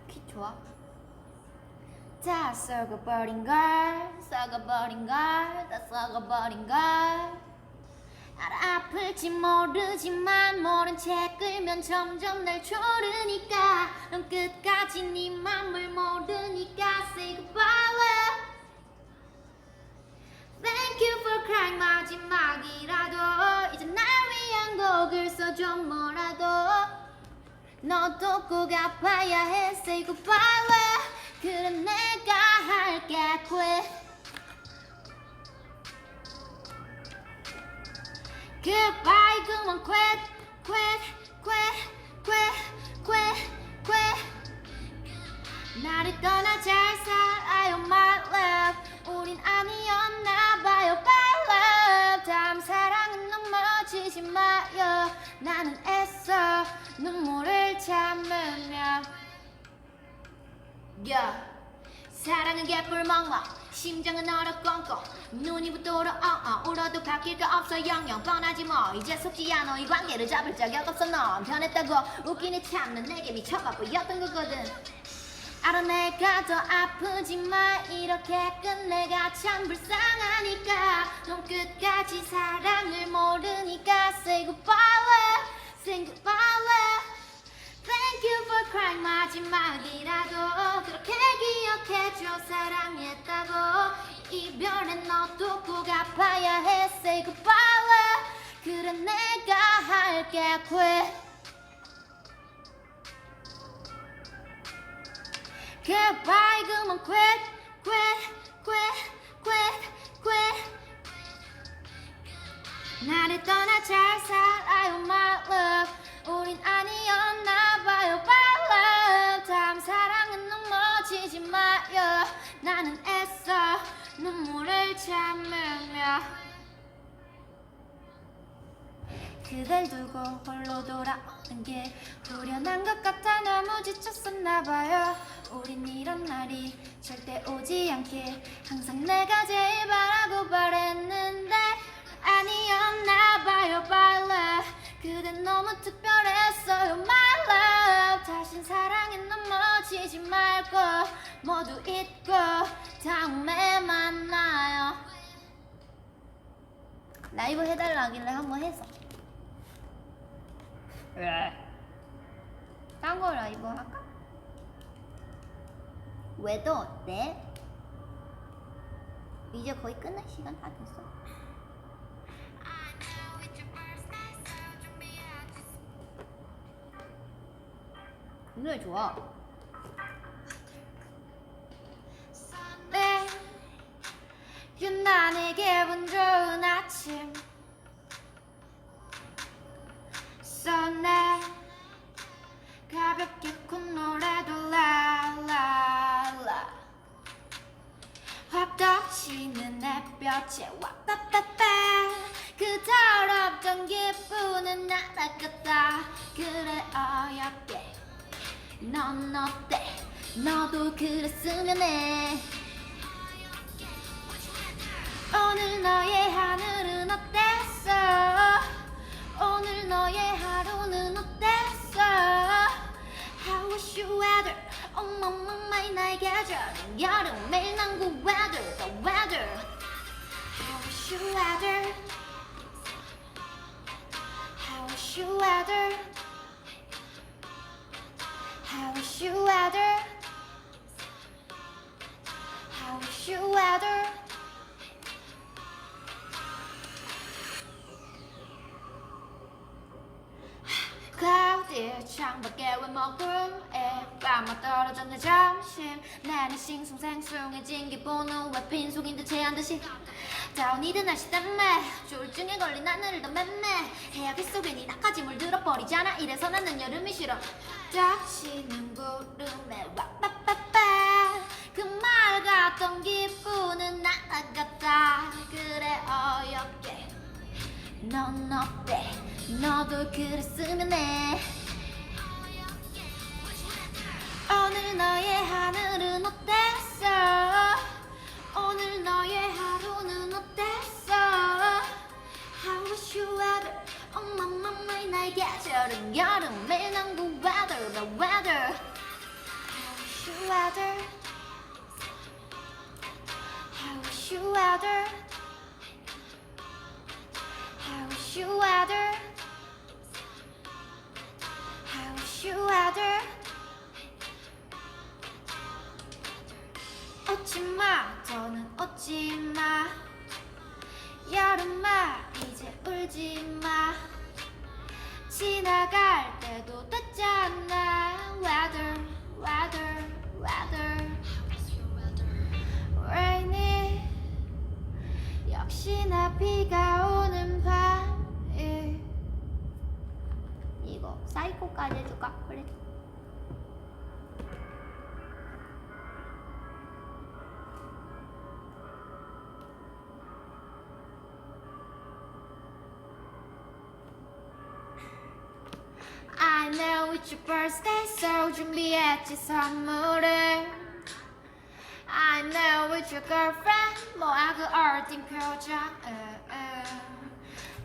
키 좋아? 다 썩어버린 걸, 썩어버린 걸, 다 썩어버린 걸. 알아 아플지 모르지만 모른 채 끌면 점점 날 조르니까 넌 끝까지 네 맘을 모르니까 say goodbye love. Thank you for crying 마지막이라도 이제 날 위한 곡을 써줘 뭐라도 너도 꼭 아파야 해 say goodbye love. 그래 내가 할게 quit. Goodbye 그만 quit quit quit quit quit quit. 나를 떠나 잘 살아요 my love. 우린 아니었나봐요 bye love. 다음 사랑은 넘어지지 마요. 나는 애써 눈물을 참으며 yeah. 사랑은 개뿔멍멍 심장은 얼어 꽁꽁 눈이 부도로 울어도 바뀔 거 없어 영영 뻔하지 뭐 이제 속지 않아 이 관계를 잡을 자격 없어 넌 변했다고 웃기네 참 넌 내게 미쳐봐 보였던 거거든. 알아 내가 더 아프지만 이렇게 끝내가 참 불쌍하니까 넌 끝까지 사랑을 모르니까 say goodbye love say goodbye love. Thank you for crying 마지막이라도 그렇게 기억해줘 사랑했다고. 이별엔 너도 꼭 아파야 해 say goodbye love. 그래 내가 할게 quit. Goodbye 그만 quit quit quit quit quit. 나를 떠나 잘 살아요 my love. 우린 아니었나봐요 bye love. 다음 사랑은 넘어지지 마요. 나는 애써 눈물을 참으며 그댈 두고 홀로 돌아오는 게 후련한 것 같아 너무 지쳤었나봐요. 우린 이런 날이 절대 오지 않길 항상 내가 제일 바라고 바랬는데 아니었나봐요 bye love. 그댄 너무 특별했어요 my love. 다신 사랑에 넘어지지 말고 모두 잊고 다음에 만나요. 라이브 해달라 하길래 한번 해서 딴 거 라이브 할까? 왜도 어때? 이제 거의 끝날 시간 다 됐어. 노래 좋아. 네, 유난히 기분 좋은 아침 쏘네 가볍게 콧노래도 라라라 채워 빠빠빠 그 더럽던 기분은 날아갔다 그래 어렵게 넌 어때 너도 그랬으면 해 오늘 너의 하늘은 어땠어 오늘 너의 하루는 어땠어 How was your weather 어머머마이 나의 계절은 여름 매일 난구 weather the weather How was your weather How was your weather How was your weather How was your weather cloudy 창밖에 왜 먹구름에 밤만 떨어졌네 점심 나는 싱숭생숭해진 기분은 왜 빈속인 듯 체한 듯이 다운이든 날씨 때문에 조울증에 걸린 하늘을 더 맴매 해야겠 속에 니 나까지 물들어버리잖아 이래서 나는 여름이 싫어 닥치는 구름에 와빠빠빠 그 말 같던 기분은 날아갔다 그래 어렵게 넌 어때 너도 그랬으면 해 오늘 너의 하늘은 어땠어 오늘 너의 하루는 어땠어 How was your weather 엄마마마이 나의 계절은 여름 매일 난구 weather the weather How was your weather How was your weather How was your weather How was your weather 웃지마 더는 웃지마 여름아 이제 울지마 지나갈 때도 됐잖아 Weather weather weather Rainy 역시나 비가 오는 밤에 이거 사이코까지 해줄까? 그래 I know it's your birthday so 준비했지 선물을 I know it's your girlfriend 뭐야 그 얼린 표정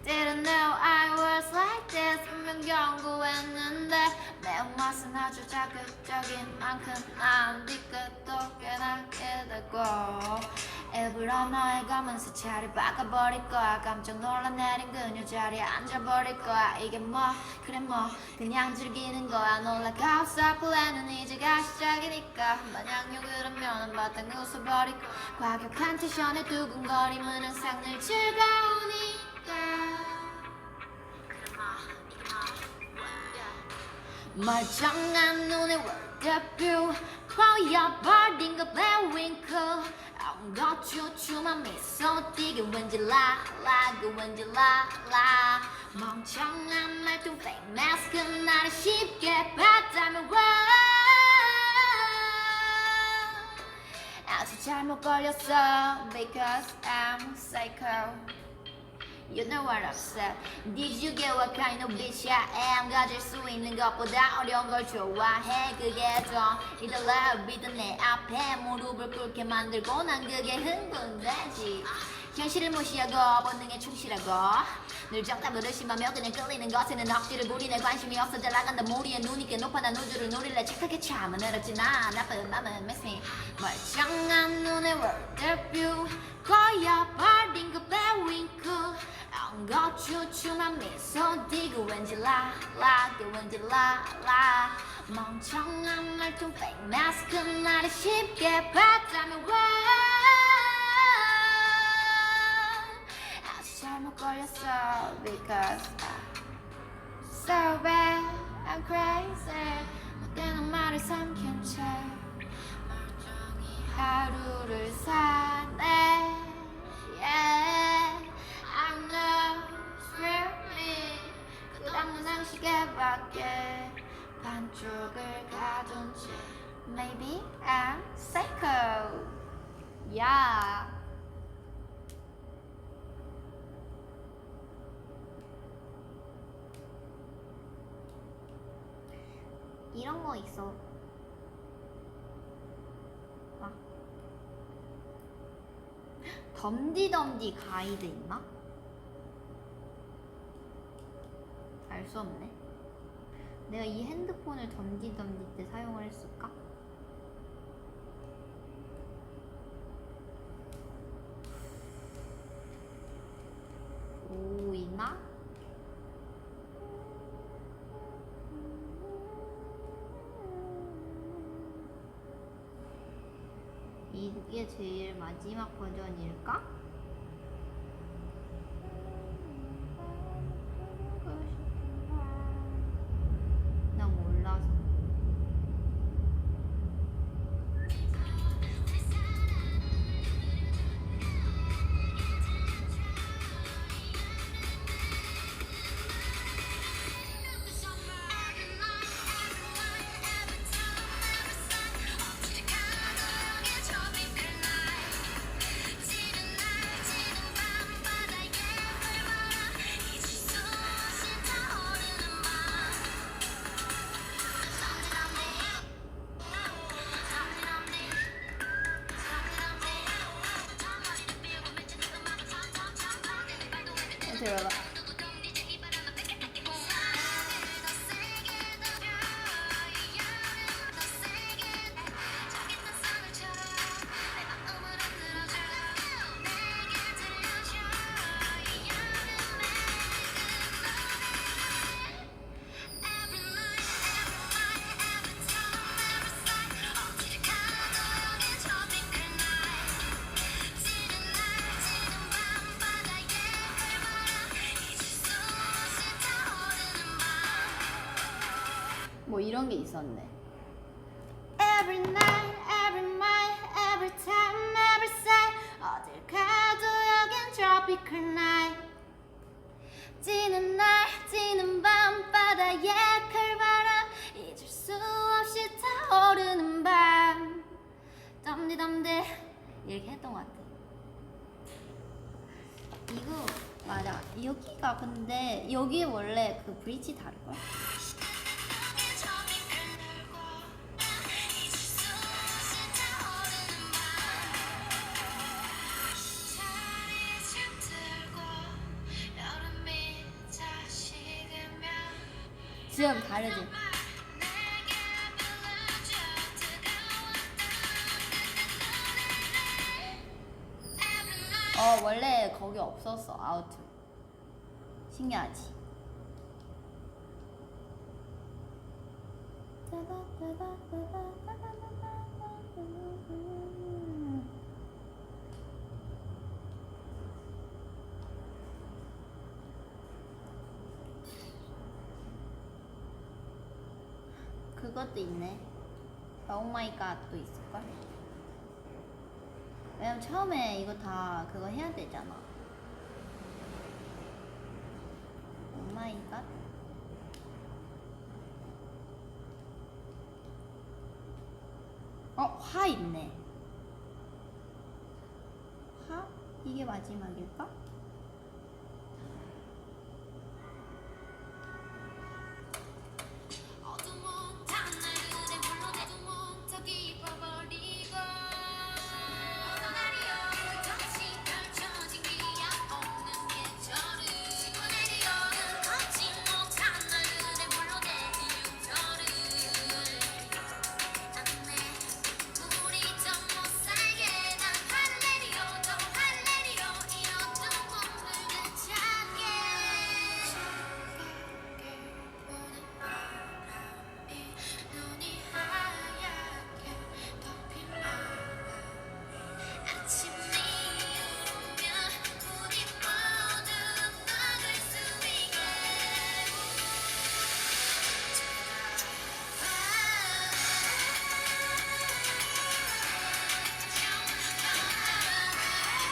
Didn't know I was like this 분명 경고했는데 매운맛은 아주 자극적인 만큼 난 뒤끝도 깨닫게 되고 일부러 너의 검은 세차를 바꿔버릴 거야 깜짝 놀라 내린 그녀 자리에 앉아버릴 거야 이게 뭐 그래 뭐 그냥 즐기는 거야 놀라가서 플랜은 이제가 시작이니까 마냥 욕을 하면 바탕 웃어버리고 과격한 텐션에 두근거림은 항상 늘 즐거우니까 멀쩡한 눈에 월드뷰 보여버린 그 배윙크 아무것 주춤한 미소 띠게 왠지 라라 그 왠지 라라 멍청한 말투 fake mask 나를 쉽게 봤다면 와 아주 잘못 걸렸어 because I'm psycho You know what I'm saying Did you get what kind of bitch I am 가질 수 있는 것보다 어려운 걸 좋아해 그게 더 이달라 믿은 내 앞에 무릎을 꿇게 만들고 난 그게 흥분되지 현실을 무시하고 본능에 충실하고 늘 정답을 의심하며 그냥 끌리는 것에는 억지를 부리네 관심이 없어 잘 나간다 무리에 눈이 꽤 높아 난 우주를 누릴래 착하게 참은 어렵진 않아 나쁜 맘은 miss me 멀쩡한 눈에 월드뷰 고여버린 그 배윙크 엉거 주춤한 미소 띠고 왠지 라라 그 왠지 라라 멍청한 말투 fake mask 나를 쉽게 봤다면 와 아주 잘못 걸렸어 because I'm so bad I'm crazy 어때는 말을 삼킨 채 하루를 사네 yeah I'm not really 끝없는 상식에밖에 반쪽을 가둔 채 Maybe I'm psycho yeah 이런 거 있어. 봐. 덤디덤디 가이드 있나? 알 수 없네. 내가 이 핸드폰을 덤디덤디 때 사용을 했을까? 오, 있나? 이게 제일 마지막 버전일까? 나 몰라서. 들어봐. 뭐 이런 게 있었네. Every night, every night, every time, every sight. 어딜 가도 여긴 tropical night. 지는 날, 지는 밤바다에 칼바람. 잊을 수 없이 타오르는 밤. 덤디덤디 이렇게 했던 것 같아. 이거 맞아. 여기가 근데 여기 원래 그 브릿지 다를걸? 지금 다르지? 원래 거기 없었어. 아우트. 신기하지? 그것도 있네. 오마이갓도 있을걸? 왜냐면 처음에 이거 다 그거 해야 되잖아. 오마이갓? 화 있네. 화? 이게 마지막일까?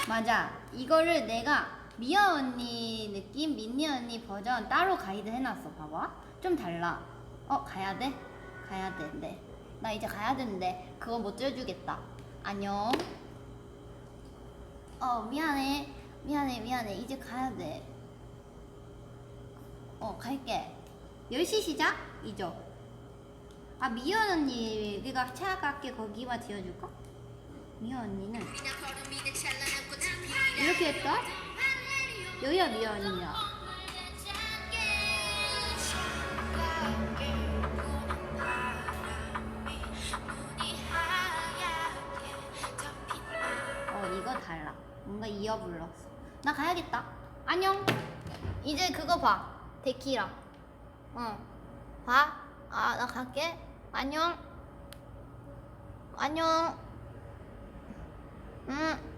맞아. 이거를 내가 미아 언니 느낌, 민니 언니 버전 따로 가이드 해놨어. 봐봐. 좀 달라. 가야 돼? 가야 되는데. 나 이제 가야 되는데. 그거 못 들어주겠다. 안녕. 미안해. 미안해. 이제 가야 돼. 갈게. 10시 시작? 이죠? 아 미연 언니 우리가 차갑게 거기만 지어줄까? 미연 언니는 이렇게 했다? 여기가 미연 언니야. 이거 달라. 뭔가 이어 불렀어. 나 가야겠다. 안녕. 이제 그거 봐. 데키라. 봐. 아, 나 갈게. 안녕. 안녕. 응.